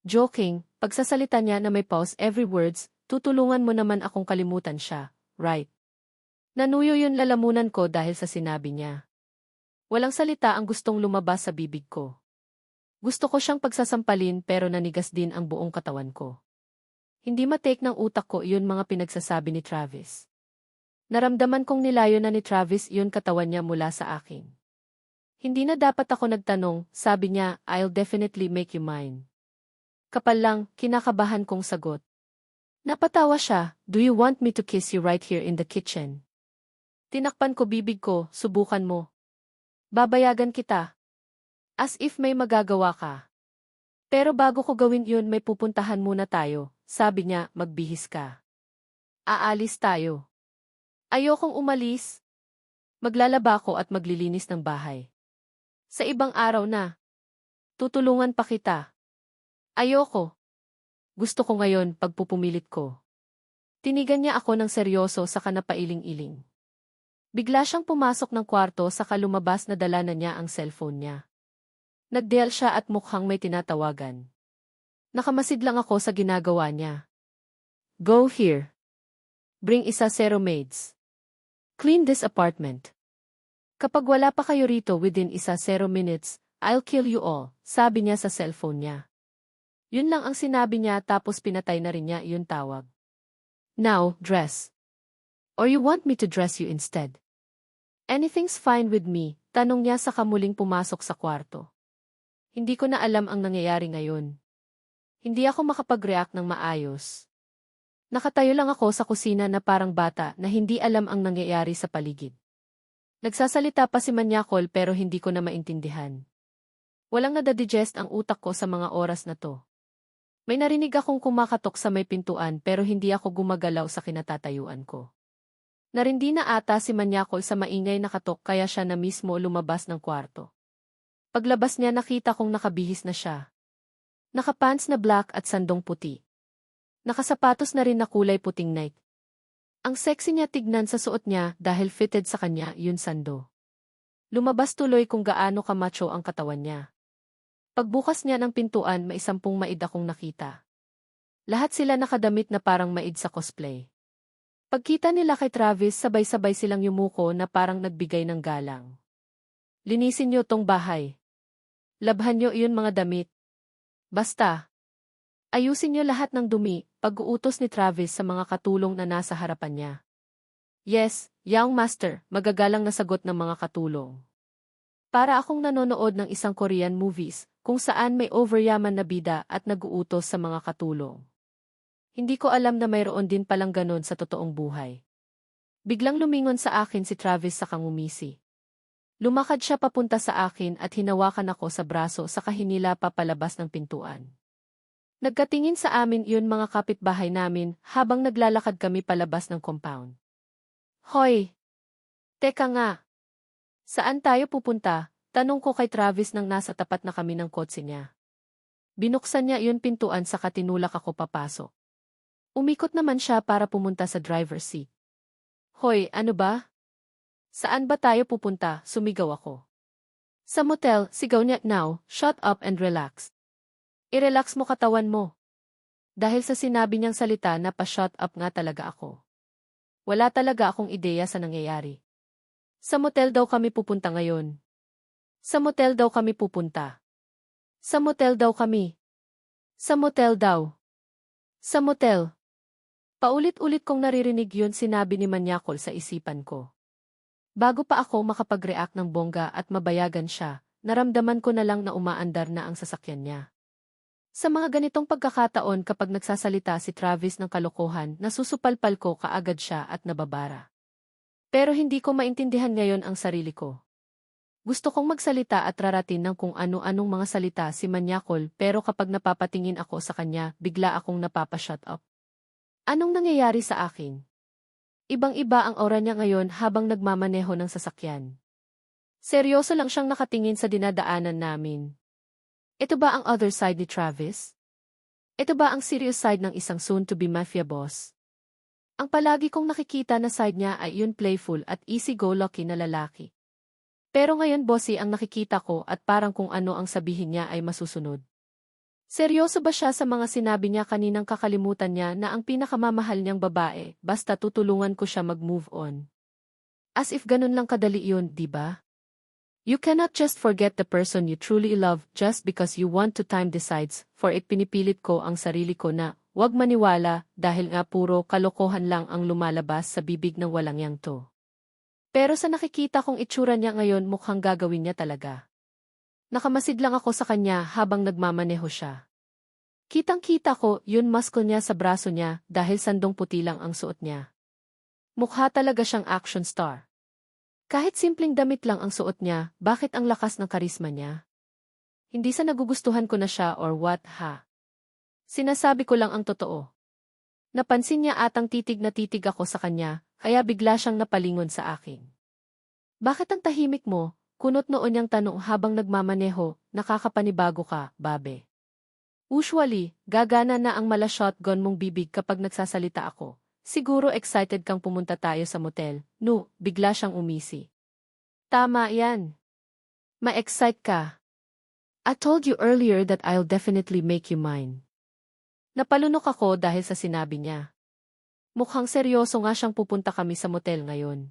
joking, pagsasalita niya na may pause every words, tutulungan mo naman akong kalimutan siya, right? Nanuyo yun lalamunan ko dahil sa sinabi niya. Walang salita ang gustong lumabas sa bibig ko. Gusto ko siyang pagsasampalin pero nanigas din ang buong katawan ko. Hindi matake ng utak ko yun mga pinagsasabi ni Travis. Naramdaman kong nilayo na ni Travis yun katawan niya mula sa akin. Hindi na dapat ako nagtanong, sabi niya, I'll definitely make you mine. Kapal lang, kinakabahan kong sagot. Napatawa siya, do you want me to kiss you right here in the kitchen? Tinakpan ko bibig ko, subukan mo. Babayagan kita. As if may magagawa ka. Pero bago ko gawin yun may pupuntahan muna tayo, sabi niya, magbihis ka. Aalis tayo. Ayokong umalis. Maglalaba ko at maglilinis ng bahay. Sa ibang araw na. Tutulungan pa kita. Ayoko. Gusto ko ngayon pagpupumilit ko. Tinigan niya ako ng seryoso sa kanapailing-iling. Bigla siyang pumasok ng kwarto saka lumabas na dala na niya ang cellphone niya. Nagdial siya at mukhang may tinatawagan. Nakamasid lang ako sa ginagawa niya. Go here. Bring isa zero maids. Clean this apartment. Kapag wala pa kayo rito within isa 0 minutes, I'll kill you all, sabi niya sa cellphone niya. Yun lang ang sinabi niya tapos pinatay na rin niya yun tawag. Now, dress. Or you want me to dress you instead? Anything's fine with me, tanong niya sa kamuling pumasok sa kwarto. Hindi ko na alam ang nangyayari ngayon. Hindi ako makapag-react ng maayos. Nakatayo lang ako sa kusina na parang bata na hindi alam ang nangyayari sa paligid. Nagsasalita pa si Manyakol pero hindi ko na maintindihan. Walang nadadigest ang utak ko sa mga oras na to. May narinig akong kumakatok sa may pintuan pero hindi ako gumagalaw sa kinatatayuan ko. Narindi na ata si Manyakol sa maingay na katok kaya siya na mismo lumabas ng kwarto. Paglabas niya nakita kong nakabihis na siya. Nakapants na black at sandong puti. Nakasapatos na rin na kulay puting Nike. Ang sexy niya tignan sa suot niya dahil fitted sa kanya yun sando. Lumabas tuloy kung gaano kamacho ang katawan niya. Pagbukas niya ng pintuan may 10 maid akong nakita. Lahat sila nakadamit na parang maid sa cosplay. Pagkita nila kay Travis sabay-sabay silang yumuko na parang nagbigay ng galang. Linisin niyo tong bahay. Labhan niyo yun mga damit. Basta. Ayusin niyo lahat ng dumi, pag-uutos ni Travis sa mga katulong na nasa harapan niya. Yes, young master, magagalang na sagot ng mga katulong. Para akong nanonood ng isang Korean movies, kung saan may overyaman na bida at nag-uutos sa mga katulong. Hindi ko alam na mayroon din palang ganon sa totoong buhay. Biglang lumingon sa akin si Travis sa kangumisi. Lumakad siya papunta sa akin at hinawakan ako sa braso sa kahinila papalabas ng pintuan. Nagkatingin sa amin yun mga kapitbahay namin habang naglalakad kami palabas ng compound. Hoy! Teka nga! Saan tayo pupunta? Tanong ko kay Travis nang nasa tapat na kami ng kotse niya. Binuksan niya iyon pintuan sa tinulak ako papasok. Umikot naman siya para pumunta sa driver's seat. Hoy, ano ba? Saan ba tayo pupunta? Sumigaw ako. Sa motel, sigaw niya. Now, shut up and relax. I-relax mo katawan mo. Dahil sa sinabi niyang salita na pa-shut up nga talaga ako. Wala talaga akong ideya sa nangyayari. Sa motel daw kami pupunta ngayon. Sa motel daw kami pupunta. Sa motel daw kami. Sa motel daw. Sa motel. Paulit-ulit kong naririnig yun sinabi ni Manyakol sa isipan ko. Bago pa ako makapag-react ng bongga at mabayagan siya, naramdaman ko na lang na umaandar na ang sasakyan niya. Sa mga ganitong pagkakataon kapag nagsasalita si Travis ng kalokohan, nasusupalpal ko kaagad siya at nababara. Pero hindi ko maintindihan ngayon ang sarili ko. Gusto kong magsalita at raratin ng kung ano-anong mga salita si Manyakol pero kapag napapatingin ako sa kanya, bigla akong napapa-shut up. Anong nangyayari sa akin? Ibang-iba ang aura niya ngayon habang nagmamaneho ng sasakyan. Seryoso lang siyang nakatingin sa dinadaanan namin. Ito ba ang other side ni Travis? Ito ba ang serious side ng isang soon-to-be mafia boss? Ang palagi kong nakikita na side niya ay yun playful at easy-go-lucky na lalaki. Pero ngayon bossy ang nakikita ko at parang kung ano ang sabihin niya ay masusunod. Seryoso ba siya sa mga sinabi niya kaninang kakalimutan niya na ang pinakamamahal niyang babae basta tutulungan ko siya mag-move on? As if ganun lang kadali yun, di ba? You cannot just forget the person you truly love just because you want to time decides, for it pinipilit ko ang sarili ko na wag maniwala dahil nga puro kalokohan lang ang lumalabas sa bibig ng walang yang to. Pero sa nakikita kong itsura niya ngayon mukhang gagawin niya talaga. Nakamasid lang ako sa kanya habang nagmamaneho siya. Kitang-kita ko yun muscle niya sa braso niya dahil sandong puti lang ang suot niya. Mukha talaga siyang action star. Kahit simpleng damit lang ang suot niya, bakit ang lakas ng karisma niya? Hindi sa nagugustuhan ko na siya or what ha? Sinasabi ko lang ang totoo. Napansin niya atang titig na titig ako sa kanya, kaya bigla siyang napalingon sa akin. Bakit ang tahimik mo? Kunot noon niyang tanong habang nagmamaneho, nakakapanibago ka, babe. Usually, gagana na ang mala shotgun mong bibig kapag nagsasalita ako. Siguro excited kang pumunta tayo sa motel. No, bigla siyang umisi. Tama yan. Ma-excite ka. I told you earlier that I'll definitely make you mine. Napalunok ako dahil sa sinabi niya. Mukhang seryoso nga siyang pupunta kami sa motel ngayon.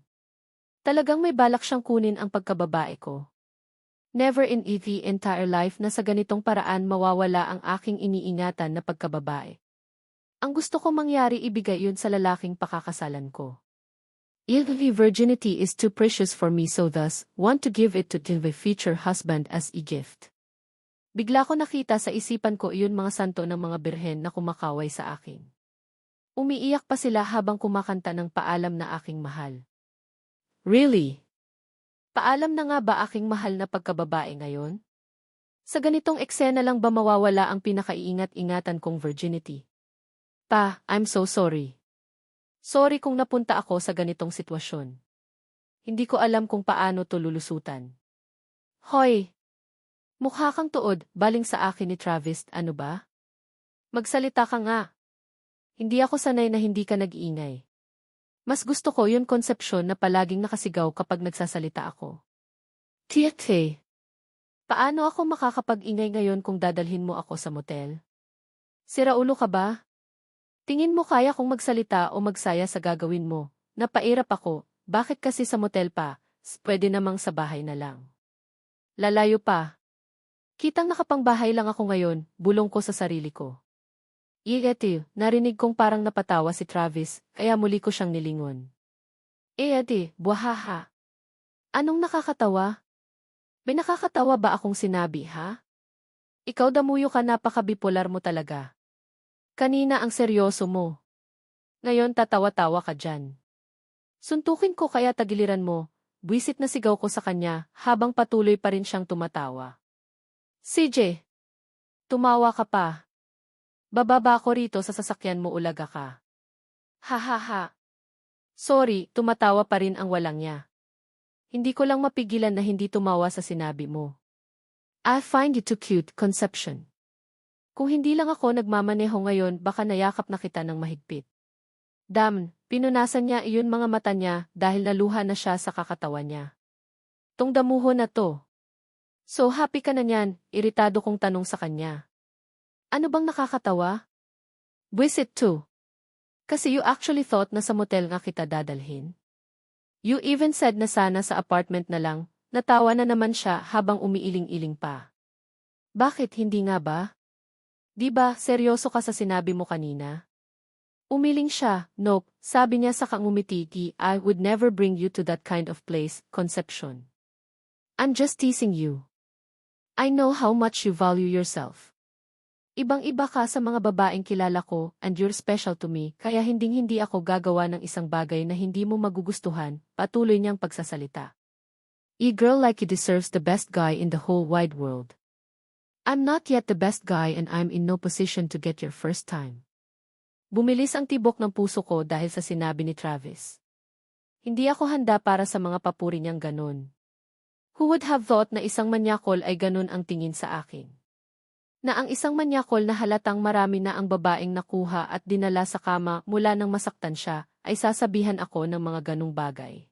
Talagang may balak siyang kunin ang pagkababae ko. Never in the entire life na sa ganitong paraan mawawala ang aking iniingatan na pagkababae. Ang gusto ko mangyari ibigay yun sa lalaking pakakasalan ko. If the virginity is too precious for me so thus, want to give it to the future husband as a gift. Bigla ko nakita sa isipan ko iyon mga santo ng mga birhen na kumakaway sa akin. Umiiyak pa sila habang kumakanta ng paalam na aking mahal. Really? Paalam na nga ba aking mahal na pagkababae ngayon? Sa ganitong eksena lang ba mawawala ang pinakaiingat-ingatan kong virginity? Pa, I'm so sorry. Sorry kung napunta ako sa ganitong sitwasyon. Hindi ko alam kung paano to lulusutan. Hoy! Mukha kang tuod, baling sa akin ni Travis, ano ba? Magsalita ka nga. Hindi ako sanay na hindi ka nag-iingay. Mas gusto ko yun konsepsyon na palaging nakasigaw kapag nagsasalita ako. Tiete! Paano ako makakapag-ingay ngayon kung dadalhin mo ako sa motel? Siraulo ka ba? Tingin mo kaya kong magsalita o magsaya sa gagawin mo? Napairap ako, bakit kasi sa motel pa? Pwede namang sa bahay na lang. Lalayo pa. Kitang nakapangbahay lang ako ngayon, bulong ko sa sarili ko. Iyati, narinig kong parang napatawa si Travis, kaya muli ko siyang nilingon. Iyati, buhaha. Anong nakakatawa? May nakakatawa ba akong sinabi, ha? Ikaw damuyo ka, napaka-bipolar mo talaga. Kanina ang seryoso mo. Ngayon tatawa-tawa ka dyan. Suntukin ko kaya tagiliran mo, buwisit na sigaw ko sa kanya habang patuloy pa rin siyang tumatawa. CJ! Tumawa ka pa. Bababa ko rito sa sasakyan mo, ulaga ka. Ha ha ha. Sorry, tumatawa pa rin ang walang niya. Hindi ko lang mapigilan na hindi tumawa sa sinabi mo. I find you too cute, Conception. Kung hindi lang ako nagmamaneho ngayon baka nayakap na kita ng mahigpit. Damn, pinunasan niya iyon mga mata niya dahil naluha na siya sa kakatawa niya. Tong damuho na to. So happy ka na niyan, iritado kong tanong sa kanya. Ano bang nakakatawa? Visit too. Kasi you actually thought na sa motel nga kita dadalhin. You even said na sana sa apartment na lang, natawa na naman siya habang umiiling-iling pa. Bakit hindi nga ba? Di ba, seryoso ka sa sinabi mo kanina? Umiling siya, nope, sabi niya sa kangumiti, I would never bring you to that kind of place, Concepcion. I'm just teasing you. I know how much you value yourself. Ibang-iba ka sa mga babaeng kilala ko and you're special to me kaya hinding-hindi ako gagawa ng isang bagay na hindi mo magugustuhan, patuloy niyang pagsasalita. A girl like you deserves the best guy in the whole wide world. I'm not yet the best guy and I'm in no position to get your first time. Bumilis ang tibok ng puso ko dahil sa sinabi ni Travis. Hindi ako handa para sa mga papuri niyang ganun. Who would have thought na isang manyakol ay ganun ang tingin sa akin? Na ang isang manyakol na halatang marami na ang babaeng nakuha at dinala sa kama mula nang masaktan siya, ay sasabihan ako ng mga ganung bagay.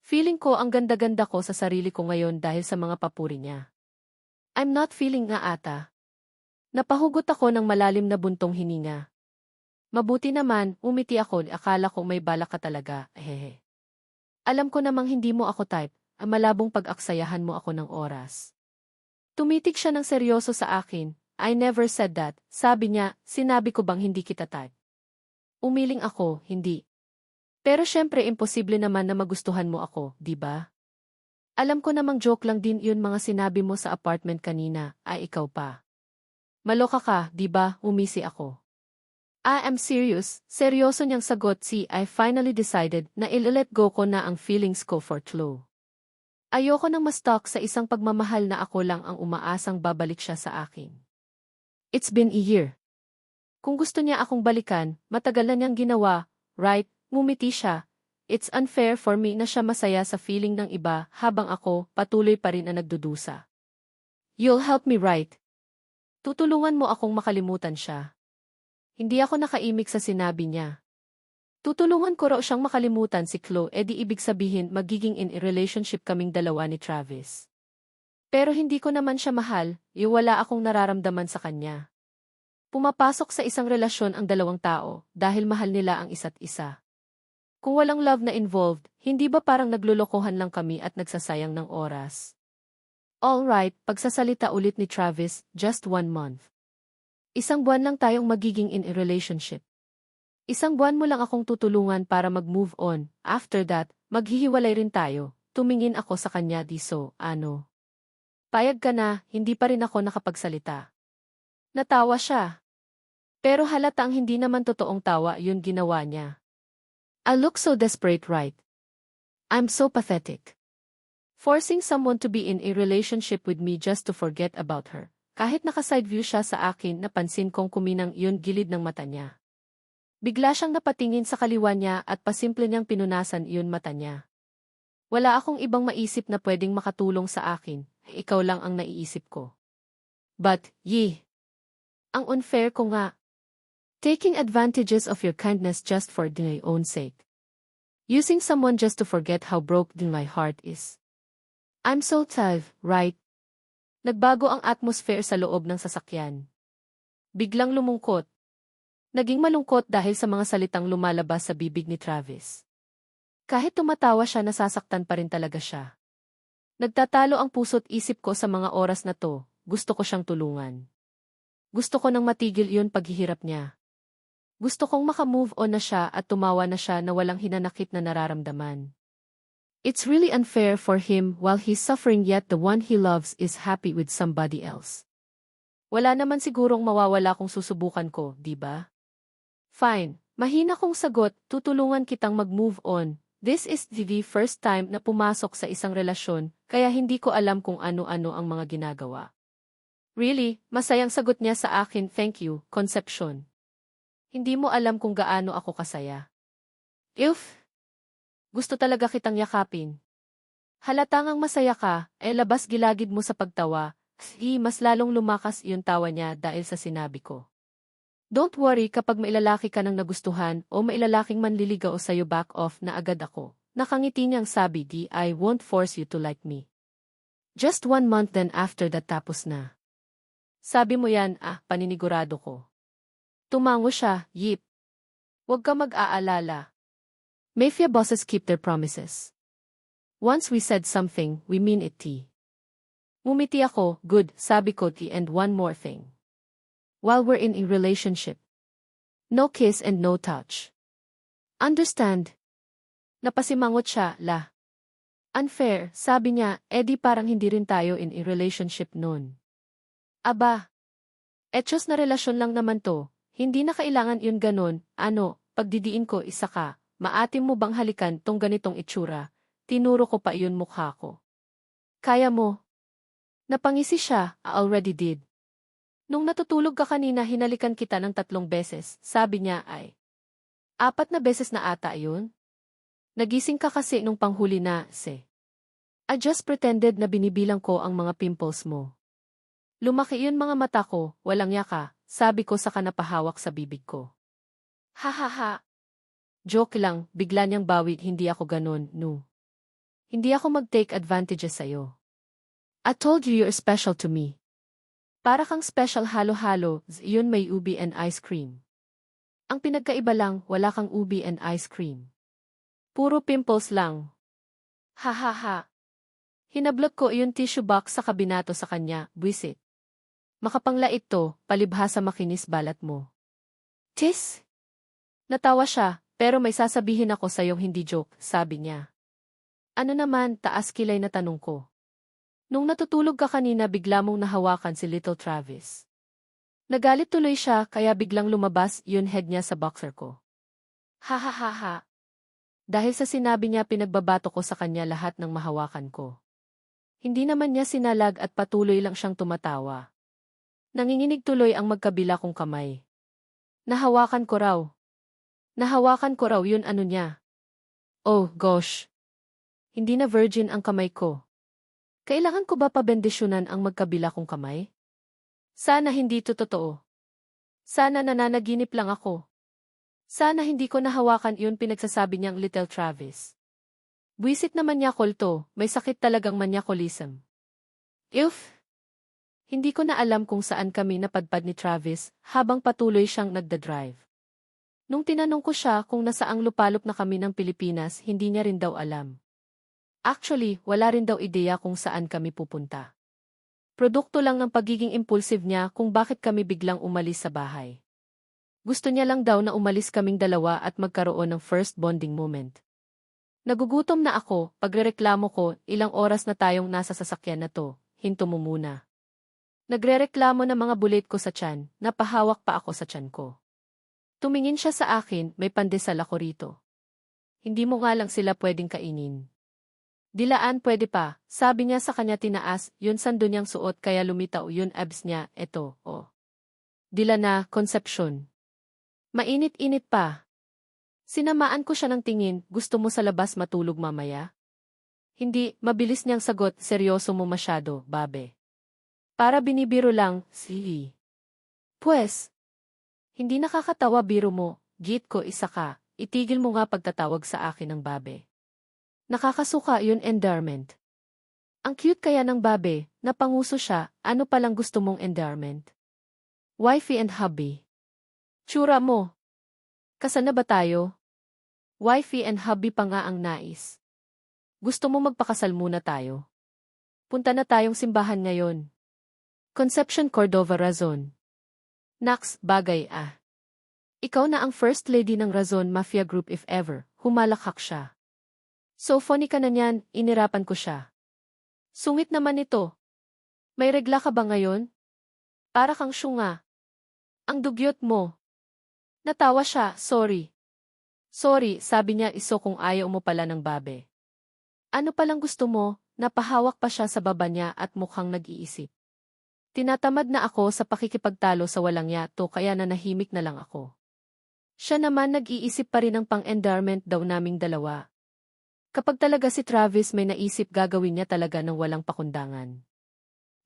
Feeling ko ang ganda-ganda ko sa sarili ko ngayon dahil sa mga papuri niya. I'm not feeling nga ata. Napahugot ako ng malalim na buntong hininga. Mabuti naman, umiti ako, akala ko may balak ka talaga, hehe. Alam ko namang hindi mo ako type, ang malabong pag-aksayahan mo ako ng oras. Tumitig siya ng seryoso sa akin. I never said that. Sabi niya, sinabi ko bang hindi kita type? Umiling ako, hindi. Pero syempre imposible naman na magustuhan mo ako, di ba? Alam ko namang joke lang din yun mga sinabi mo sa apartment kanina, ay ikaw pa. Maloka ka, di ba? Umisi ako. I am serious, seryoso niyang sagot I finally decided na i-let go ko na ang feelings ko for Chloe. Ayoko nang ma-stuck sa isang pagmamahal na ako lang ang umaasang babalik siya sa akin. It's been a year. Kung gusto niya akong balikan, matagal na niyang ginawa, right? Ngumiti siya. It's unfair for me na siya masaya sa feeling ng iba habang ako patuloy pa rin ang nagdudusa. You'll help me right? Tutulungan mo akong makalimutan siya. Hindi ako nakaimik sa sinabi niya. Tutulungan ko raw siyang makalimutan si Chloe di ibig sabihin magiging in a relationship kaming dalawa ni Travis. Pero hindi ko naman siya mahal, wala akong nararamdaman sa kanya. Pumapasok sa isang relasyon ang dalawang tao dahil mahal nila ang isa't isa. Kung walang love na involved, hindi ba parang naglolokohan lang kami at nagsasayang ng oras? Alright, pagsasalita ulit ni Travis, just 1 month. Isang buwan lang tayong magiging in a relationship. Isang buwan mo lang akong tutulungan para mag-move on. After that, maghihiwalay rin tayo. Tumingin ako sa kanya ano. Payag ka na, hindi pa rin ako nakapagsalita. Natawa siya. Pero halatang hindi naman totoong tawa yun ginawa niya. I look so desperate, right? I'm so pathetic. Forcing someone to be in a relationship with me just to forget about her. Kahit naka-side view siya sa akin, napansin kong kuminang yun gilid ng mata niya. Bigla siyang napatingin sa kaliwa niya at pasimple niyang pinunasan iyon mata niya. Wala akong ibang maisip na pwedeng makatulong sa akin, ikaw lang ang naiisip ko. But, ang unfair ko nga. Taking advantages of your kindness just for my own sake. Using someone just to forget how broken my heart is. I'm so tired, right? Nagbago ang atmosphere sa loob ng sasakyan. Biglang lumungkot. Naging malungkot dahil sa mga salitang lumalabas sa bibig ni Travis. Kahit tumatawa siya, nasasaktan pa rin talaga siya. Nagtatalo ang puso't isip ko sa mga oras na to, gusto ko siyang tulungan. Gusto ko nang matigil yun paghihirap niya. Gusto kong makamove on na siya at tumawa na siya na walang hinanakit na nararamdaman. It's really unfair for him while he's suffering yet the one he loves is happy with somebody else. Wala naman sigurong mawawala kung susubukan ko, di ba? Fine, mahina kong sagot, tutulungan kitang mag-move on. This is the first time na pumasok sa isang relasyon, kaya hindi ko alam kung ano-ano ang mga ginagawa. Really, masayang sagot niya sa akin, thank you, Concepcion. Hindi mo alam kung gaano ako kasaya. Gusto talaga kitang yakapin. Halatang ang masaya ka, labas gilagid mo sa pagtawa, Mas lalong lumakas yung tawa niya dahil sa sinabi ko. Don't worry kapag mailalaki ka ng nagustuhan o mailalaking manliligaw sa'yo back off na agad ako. Nakangiti niyang sabi I won't force you to like me. Just 1 month then after that tapos na. Sabi mo yan paninigurado ko. Tumango siya, yip. Huwag ka mag-aalala. Mafia bosses keep their promises. Once we said something, we mean it. Ngumiti ako, good, sabi ko and one more thing. While we're in a relationship. No kiss and no touch. Understand? Napasimangot siya, la. Unfair, sabi niya, edi parang hindi rin tayo in a relationship nun. Aba. Etyos na relasyon lang naman to, hindi na kailangan yun ganon, pagdidiin ko isa ka, maatim mo bang halikan tong ganitong itsura, tinuro ko pa iyon mukha ko. Kaya mo? Napangisi siya, I already did. Nung natutulog ka kanina hinalikan kita ng 3 beses, sabi niya 4 na beses na ata yun? Nagising ka kasi nung panghuli na, I just pretended na binibilang ko ang mga pimples mo. Lumaki yun mga mata ko, walang yaka, sabi ko sa kanapahawak sa bibig ko. Ha. Joke lang, bigla niyang bawi, hindi ako ganon, no. Hindi ako mag-take advantages sa'yo. I told you you're special to me. Para kang special halo-halo, yun may ubi and ice cream. Ang pinagkaiba lang, wala kang ubi and ice cream. Puro pimples lang. Ha. Hinablot ko yung tissue box sa kabinato sa kanya, buwisit. Makapanglait to, palibhasa makinis balat mo. Tis? Natawa siya, pero may sasabihin ako sa'yong hindi joke, sabi niya. Ano naman, taas kilay na tanong ko. Nung natutulog ka kanina bigla mong nahawakan si Little Travis. Nagalit tuloy siya kaya biglang lumabas yun head niya sa boxer ko. Ha. Dahil sa sinabi niya pinagbabato ko sa kanya lahat ng mahawakan ko. Hindi naman niya sinalag at patuloy lang siyang tumatawa. Nanginginig tuloy ang magkabila kong kamay. Nahawakan ko raw yun niya. Oh gosh. Hindi na virgin ang kamay ko. Kailangan ko ba pabendisyonan ang magkabila kong kamay? Sana hindi to totoo. Sana nananaginip lang ako. Sana hindi ko nahawakan yun pinagsasabi niyang Little Travis. Buwisit na manyakol to, may sakit talagang manyakolism. Hindi ko na alam kung saan kami napadpad ni Travis habang patuloy siyang nagdadrive. Nung tinanong ko siya kung nasaang lupalop na kami ng Pilipinas, hindi niya rin daw alam. Actually, wala rin daw ideya kung saan kami pupunta. Produkto lang ng pagiging impulsive niya kung bakit kami biglang umalis sa bahay. Gusto niya lang daw na umalis kaming dalawa at magkaroon ng first bonding moment. Nagugutom na ako, pagrereklamo ko, ilang oras na tayong nasa sasakyan na to, hinto mo muna. Nagrereklamo na mga bulit ko sa tiyan, napahawak pa ako sa tiyan ko. Tumingin siya sa akin, may pandesal ako rito. Hindi mo nga lang sila pwedeng kainin. Dilaan pwede pa, sabi niya sa kanya tinaas, yun sando niyang suot kaya lumitaw yun abs niya, eto, Dila na, Concepcion. Mainit-init pa. Sinamaan ko siya ng tingin, gusto mo sa labas matulog mamaya? Hindi, mabilis niyang sagot, seryoso mo masyado, babe. Para binibiro lang, Pues, hindi nakakatawa biro mo, git ko isa ka, itigil mo nga pagtatawag sa akin ng babe. Nakakasuka yun endearment. Ang cute kaya ng babe, napanguso siya, ano palang gusto mong endearment? Wifey and hubby. Tsura mo. Kasal na ba tayo? Wifey and hubby pa nga ang nais. Gusto mo magpakasal muna tayo? Punta na tayong simbahan ngayon. Concepcion Cordova Razon. Nax, bagay Ikaw na ang first lady ng Razon Mafia Group if ever, humalakhak siya. So funny ka na niyan, inirapan ko siya. Sungit naman ito. May regla ka ba ngayon? Para kang syunga. Ang dugyot mo. Natawa siya, sorry. Sorry, sabi niya iso kung ayaw mo pala ng babe. Ano palang gusto mo, napahawak pa siya sa baba niya at mukhang nag-iisip. Tinatamad na ako sa pakikipagtalo sa walang yato kaya nanahimik na lang ako. Siya naman nag-iisip pa rin ng pang-endearment daw naming dalawa. Kapag talaga si Travis may naisip gagawin niya talaga ng walang pakundangan.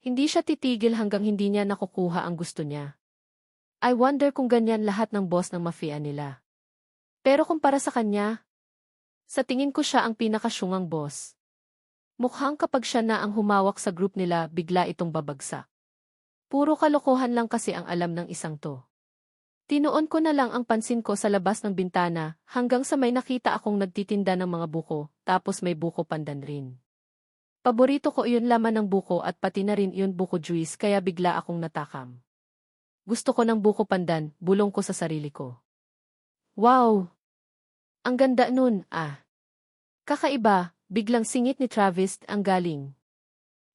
Hindi siya titigil hanggang hindi niya nakukuha ang gusto niya. I wonder kung ganyan lahat ng boss ng mafia nila. Pero kumpara sa kanya, sa tingin ko siya ang pinakasyungang boss. Mukhang kapag siya na ang humawak sa group nila, bigla itong babagsak. Puro kalokohan lang kasi ang alam ng isang to. Tinuon ko na lang ang pansin ko sa labas ng bintana hanggang sa may nakita akong nagtitinda ng mga buko, tapos may buko pandan rin. Paborito ko iyon laman ng buko at pati na rin iyon buko juice kaya bigla akong natakam. Gusto ko ng buko pandan, bulong ko sa sarili ko. Wow! Ang ganda nun, ah. Kakaiba, biglang singit ni Travis ang galing.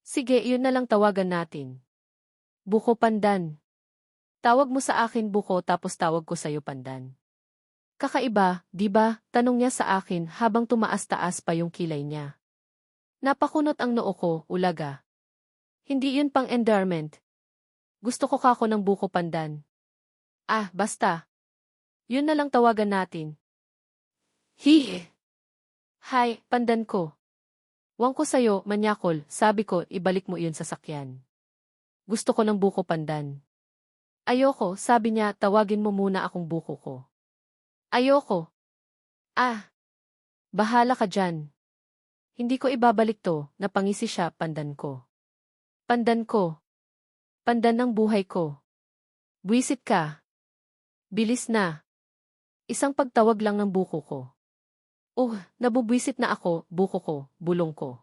Sige, iyon na lang tawagan natin. Buko pandan. Tawag mo sa akin buko tapos tawag ko sa'yo pandan. Kakaiba, di ba? Tanong niya sa akin habang tumaas-taas pa yung kilay niya. Napakunot ang noo ko, ulaga. Hindi yun pang endearment. Gusto ko kako ng buko pandan. Ah, basta. Yun na lang tawagan natin. Hihi. Hi, pandan ko. Wang ko sa'yo, manyakol, sabi ko, ibalik mo iyon sa sakyan. Gusto ko ng buko pandan. Ayoko, sabi niya, tawagin mo muna akong buko ko. Ayoko. Ah. Bahala ka dyan. Hindi ko ibabalik to, napangisi siya, pandan ko. Pandan ko. Pandan ng buhay ko. Buwisit ka. Bilis na. Isang pagtawag lang ng buko ko. Oh, nabubwisit na ako, buko ko, bulong ko.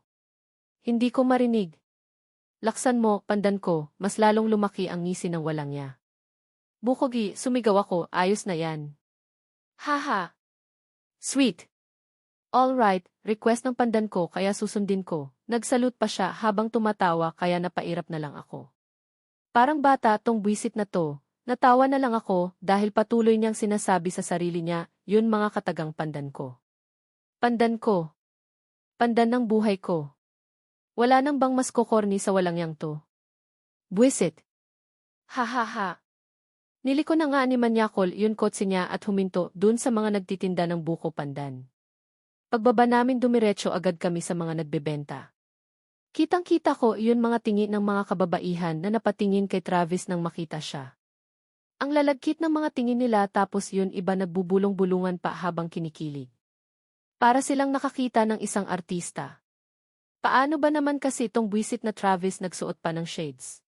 Hindi ko marinig. Laksan mo, pandan ko, mas lalong lumaki ang ngisi ng walang niya. Bukogi, sumigaw ako, ayos na yan. Haha. Sweet. Alright, request ng pandan ko kaya susundin ko. Nagsalute pa siya habang tumatawa kaya napairap na lang ako. Parang bata tong buwisit na to. Natawa na lang ako dahil patuloy niyang sinasabi sa sarili niya, yun mga katagang pandan ko. Pandan ko. Pandan ng buhay ko. Wala nang bang mas kokorni sa walang yang to. Buwisit. Ha ha ha. Niliko na nga ni Manyakol yun kotse niya at huminto dun sa mga nagtitinda ng buko pandan. Pagbaba namin dumiretso agad kami sa mga nagbebenta. Kitang-kita ko yun mga tingin ng mga kababaihan na napatingin kay Travis nang makita siya. Ang lalagkit ng mga tingin nila tapos yun iba nagbubulong-bulungan pa habang kinikilig. Para silang nakakita ng isang artista. Paano ba naman kasi tong buwisit na Travis nagsuot pa ng shades?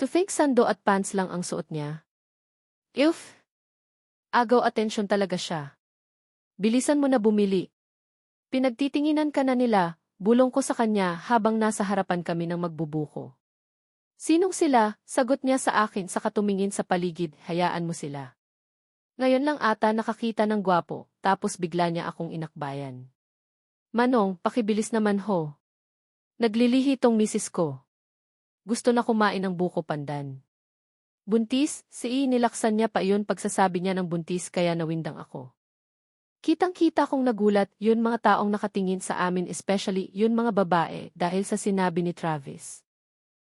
To think sando at pants lang ang suot niya? If! Agaw atensyon talaga siya. Bilisan mo na bumili. Pinagtitinginan ka na nila, bulong ko sa kanya habang nasa harapan kami ng magbubuko. Sinong sila? Sagot niya sa akin sa katumingin sa paligid, hayaan mo sila. Ngayon lang ata nakakita ng gwapo, tapos bigla niya akong inakbayan. Manong, pakibilis naman ho. Naglilihi tong misis ko. Gusto na kumain ng buko pandan. Buntis, nilaksan niya pa iyon pagsasabi niya ng buntis kaya nawindang ako. Kitang-kita kong nagulat yun mga taong nakatingin sa amin especially yun mga babae dahil sa sinabi ni Travis.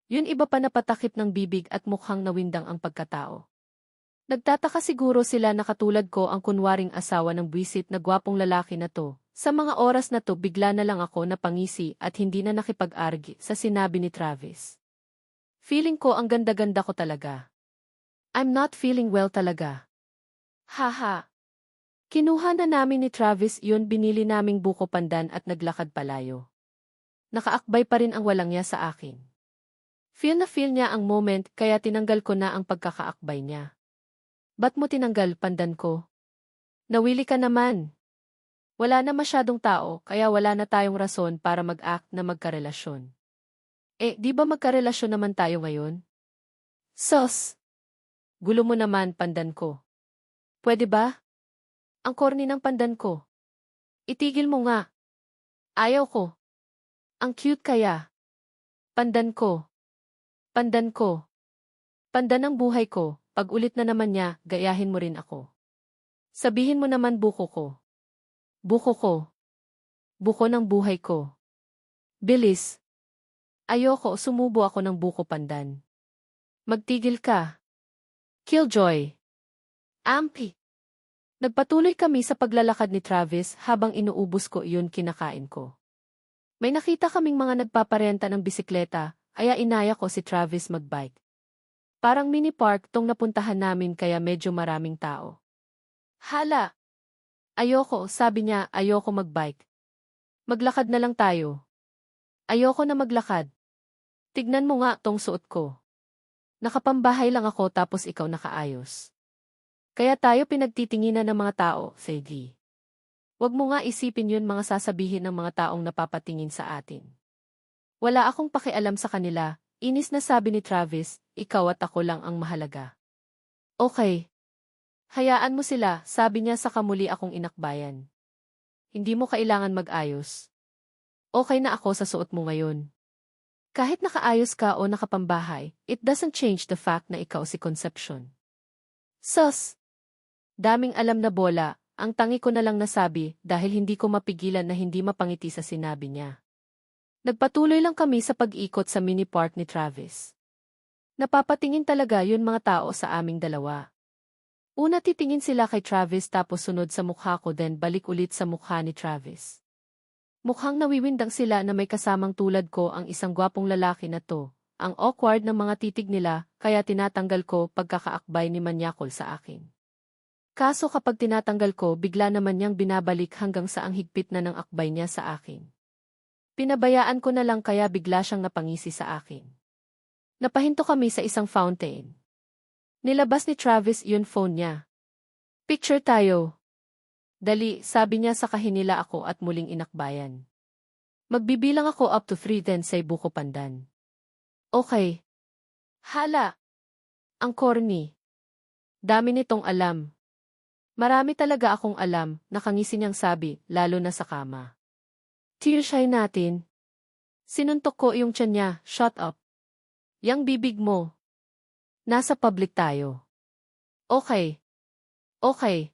Yun iba pa napatakip ng bibig at mukhang nawindang ang pagkatao. Nagtataka siguro sila na katulad ko ang kunwaring asawa ng buwisit na gwapong lalaki na to. Sa mga oras na to bigla na lang ako napangisi at hindi na nakipag-argi sa sinabi ni Travis. Feeling ko ang ganda-ganda ko talaga. I'm not feeling well talaga. Haha. Kinuha na namin ni Travis yun binili naming buko pandan at naglakad palayo. Nakaakbay pa rin ang walang niya sa akin. Feel na feel niya ang moment kaya tinanggal ko na ang pagkakaakbay niya. Ba't mo tinanggal pandan ko? Nawili ka naman. Wala na masyadong tao kaya wala na tayong rason para mag-act na magkarelasyon. Di ba magkarelasyon naman tayo ngayon? Sos! Gulo mo naman pandan ko. Pwede ba? Ang corny ng pandan ko. Itigil mo nga. Ayaw ko. Ang cute kaya. Pandan ko. Pandan ko. Pandan ng buhay ko, pag ulit na naman niya, gayahin mo rin ako. Sabihin mo naman buko ko. Buko ko. Buko ng buhay ko. Bilis. Ayoko, sumubo ako ng buko pandan. Magtigil ka. Killjoy. Ampi. Nagpatuloy kami sa paglalakad ni Travis habang inuubos ko iyon kinakain ko. May nakita kaming mga nagpaparenta ng bisikleta, Aya inaya ko si Travis magbike. Parang mini park tong napuntahan namin kaya medyo maraming tao. Hala! Ayoko, sabi niya, ayoko magbike. Maglakad na lang tayo. Ayoko na maglakad. Tignan mo nga tong suot ko. Nakapambahay lang ako tapos ikaw nakaayos. Kaya tayo pinagtitinginan ng mga tao, sige. Huwag mo nga isipin yun mga sasabihin ng mga taong napapatingin sa atin. Wala akong pakialam sa kanila, inis na sabi ni Travis, ikaw at ako lang ang mahalaga. Okay. Hayaan mo sila, sabi niya sa kamuli akong inakbayan. Hindi mo kailangan mag-ayos. Okay na ako sa suot mo ngayon. Kahit nakaayos ka o nakapambahay, it doesn't change the fact na ikaw si Concepcion. Sus! Daming alam na bola, ang tangi ko na lang nasabi dahil hindi ko mapigilan na hindi mapangiti sa sinabi niya. Nagpatuloy lang kami sa pag-ikot sa mini park ni Travis. Napapatingin talaga yun mga tao sa aming dalawa. Una titingin sila kay Travis tapos sunod sa mukha ko then balik ulit sa mukha ni Travis. Mukhang nawiwindang sila na may kasamang tulad ko ang isang gwapong lalaki na to. Ang awkward ng mga titig nila kaya tinatanggal ko pagkakaakbay ni Manyakol sa akin. Kaso kapag tinatanggal ko bigla naman niyang binabalik hanggang sa ang higpit na ng akbay niya sa akin. Pinabayaan ko na lang kaya bigla siyang napangisi sa akin. Napahinto kami sa isang fountain. Nilabas ni Travis yun phone niya. Picture tayo. Dali, sabi niya sa kahinila ako at muling inakbayan. Magbibilang ako up to 3 then say buko pandan. Okay. Hala. Ang corny. Dami nitong alam. Marami talaga akong alam, nakangisi niyang sabi, lalo na sa kama. Tearshy natin. Sinuntok ko yung tiyan niya, shut up. Yang bibig mo. Nasa public tayo. Okay. Okay.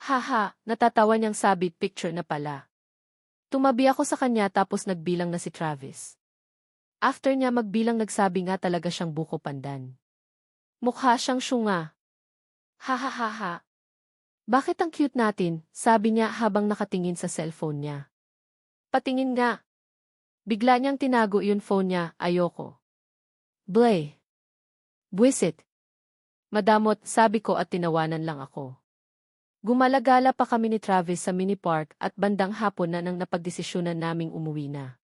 Haha, natatawa niyang sabi, picture na pala. Tumabi ako sa kanya tapos nagbilang na si Travis. After niya magbilang nagsabi nga talaga siyang buko pandan. Mukha siyang syunga. Hahaha. Bakit ang cute natin, sabi niya habang nakatingin sa cellphone niya. Patingin nga. Bigla niyang tinago yun phone niya, ayoko. Blay. Buwisit. Madamot, sabi ko at tinawanan lang ako. Gumalagala pa kami ni Travis sa mini park at bandang hapon na nang napagdesisyonan naming umuwi na.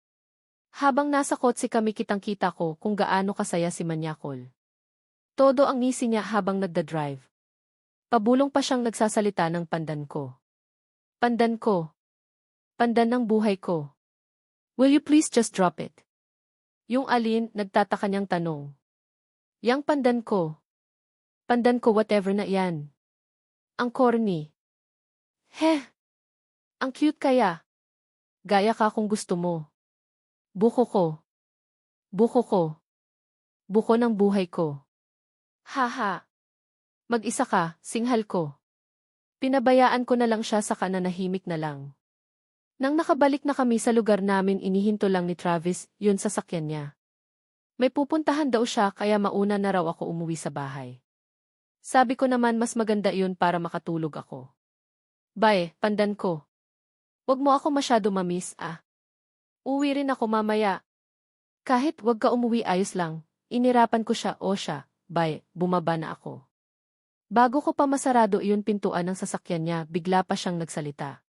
Habang nasa kotse kami kitang-kita ko kung gaano kasaya si Manyakol. Todo ang ngisi niya habang nagda-drive. Pabulong pa siyang nagsasalita ng pandan ko. Pandan ko. Pandan ng buhay ko. Will you please just drop it? Yung alin, nagtataka niyang tanong. Yang pandan ko. Pandan ko whatever na yan. Ang corny. Heh. Ang cute kaya. Gaya ka kung gusto mo. Buko ko. Buko ko. Buko ng buhay ko. Haha. Mag-isa ka, singhal ko. Pinabayaan ko na lang siya sa kananahimik na lang. Nang nakabalik na kami sa lugar namin inihinto lang ni Travis yun sa sakyan niya. May pupuntahan daw siya kaya mauna na raw ako umuwi sa bahay. Sabi ko naman mas maganda yun para makatulog ako. Bae, pandan ko. Wag mo ako masyado mamiss ah. Uwi rin ako mamaya. Kahit wag ka umuwi ayos lang, inirapan ko siya o siya, bae, bumaba na ako. Bago ko pa masarado iyon pintuan ng sasakyan niya, bigla pa siyang nagsalita.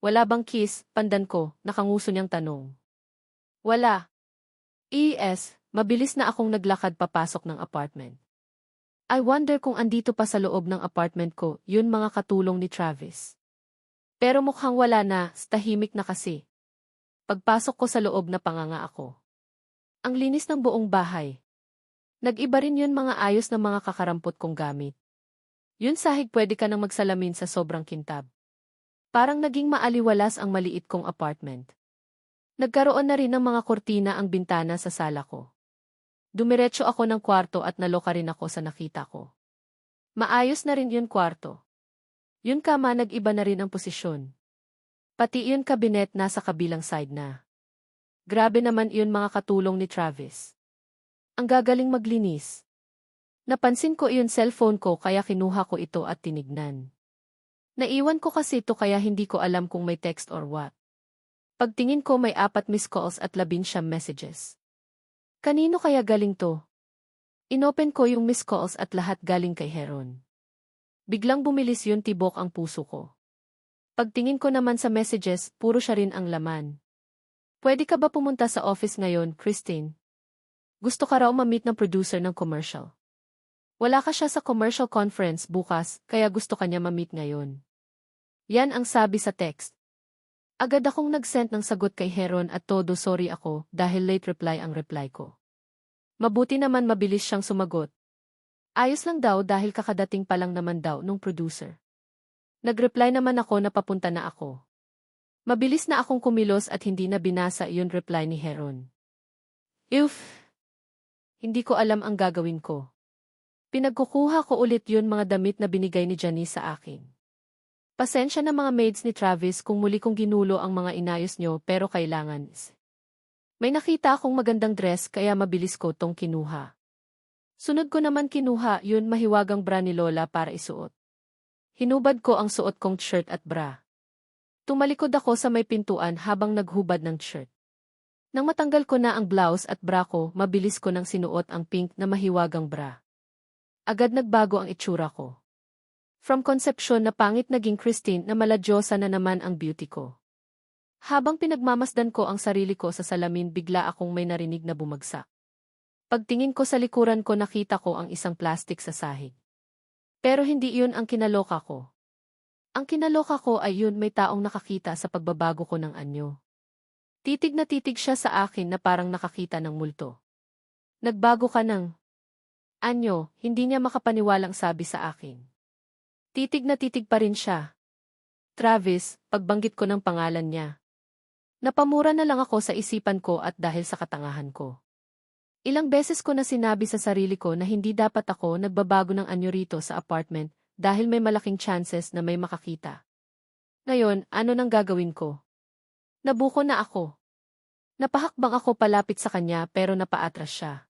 Wala bang kiss, pandan ko, nakanguso niyang tanong. Wala. Mabilis na akong naglakad papasok ng apartment. I wonder kung andito pa sa loob ng apartment ko, yun mga katulong ni Travis. Pero mukhang wala na, tahimik na kasi. Pagpasok ko sa loob na panganga ako. Ang linis ng buong bahay. Nag-iba rin yun mga ayos na mga kakarampot kong gamit. Yun sahig pwede ka nang magsalamin sa sobrang kintab. Parang naging maaliwalas ang maliit kong apartment. Nagkaroon na rin ng mga kortina ang bintana sa sala ko. Dumiretso ako ng kwarto at naloka rin ako sa nakita ko. Maayos na rin yun kwarto. Yun kama nag-iba na rin ang posisyon. Pati yun kabinet nasa kabilang side na. Grabe naman yun mga katulong ni Travis. Ang gagaling maglinis. Napansin ko iyon cellphone ko kaya kinuha ko ito at tinignan. Naiwan ko kasi ito kaya hindi ko alam kung may text or what. Pagtingin ko may 4 missed calls at 11 messages. Kanino kaya galing to? Inopen ko yung missed calls at lahat galing kay Heron. Biglang bumilis yun, tibok ang puso ko. Pagtingin ko naman sa messages, puro siya rin ang laman. Pwede ka ba pumunta sa office ngayon, Christine? Gusto ka raw ma-meet ng producer ng commercial. Wala ka siya sa commercial conference bukas, kaya gusto kanya ma-meet ngayon. Yan ang sabi sa text. Agad akong nag-send ng sagot kay Heron at todo sorry ako dahil late reply ang reply ko. Mabuti naman mabilis siyang sumagot. Ayos lang daw dahil kakadating pa lang naman daw nung producer. Nag-reply naman ako na papunta na ako. Mabilis na akong kumilos at hindi na binasa yun reply ni Heron. Hindi ko alam ang gagawin ko. Pinagkukuha ko ulit yun mga damit na binigay ni Janice sa akin. Pasensya na mga maids ni Travis kung muli kong ginulo ang mga inayos nyo pero kailangan. May nakita akong magandang dress kaya mabilis ko tong kinuha. Sunod ko naman kinuha yun mahiwagang bra ni Lola para isuot. Hinubad ko ang suot kong shirt at bra. Tumalikod ako sa may pintuan habang naghubad ng shirt. Nang matanggal ko na ang blouse at bra ko, mabilis ko nang sinuot ang pink na mahiwagang bra. Agad nagbago ang itsura ko. From conception na pangit naging Christine na maladyosa na naman ang beauty ko. Habang pinagmamasdan ko ang sarili ko sa salamin bigla akong may narinig na bumagsak. Pagtingin ko sa likuran ko nakita ko ang isang plastic sa sahig. Pero hindi iyon ang kinaloka ko. Ang kinaloka ko ay yun may taong nakakita sa pagbabago ko ng anyo. Titig na titig siya sa akin na parang nakakita ng multo. Nagbago ka ng anyo, hindi niya makapaniwalang sabi sa akin. Titig na titig pa rin siya. Travis, pagbanggit ko ng pangalan niya. Napamura na lang ako sa isipan ko at dahil sa katangahan ko. Ilang beses ko na sinabi sa sarili ko na hindi dapat ako nagbabago ng anyo rito sa apartment dahil may malaking chances na may makakita. Ngayon, ano nang gagawin ko? Nabuko na ako. Napahakbang ako palapit sa kanya pero napaatras siya.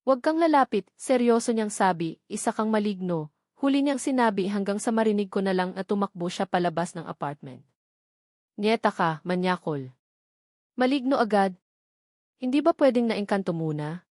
Huwag kang lalapit, seryoso niyang sabi, isa kang maligno. Huli niyang sinabi hanggang sa marinig ko na lang na tumakbo siya palabas ng apartment. Nieta ka, manyakol. Maligno agad. Hindi ba pwedeng naengkanto muna?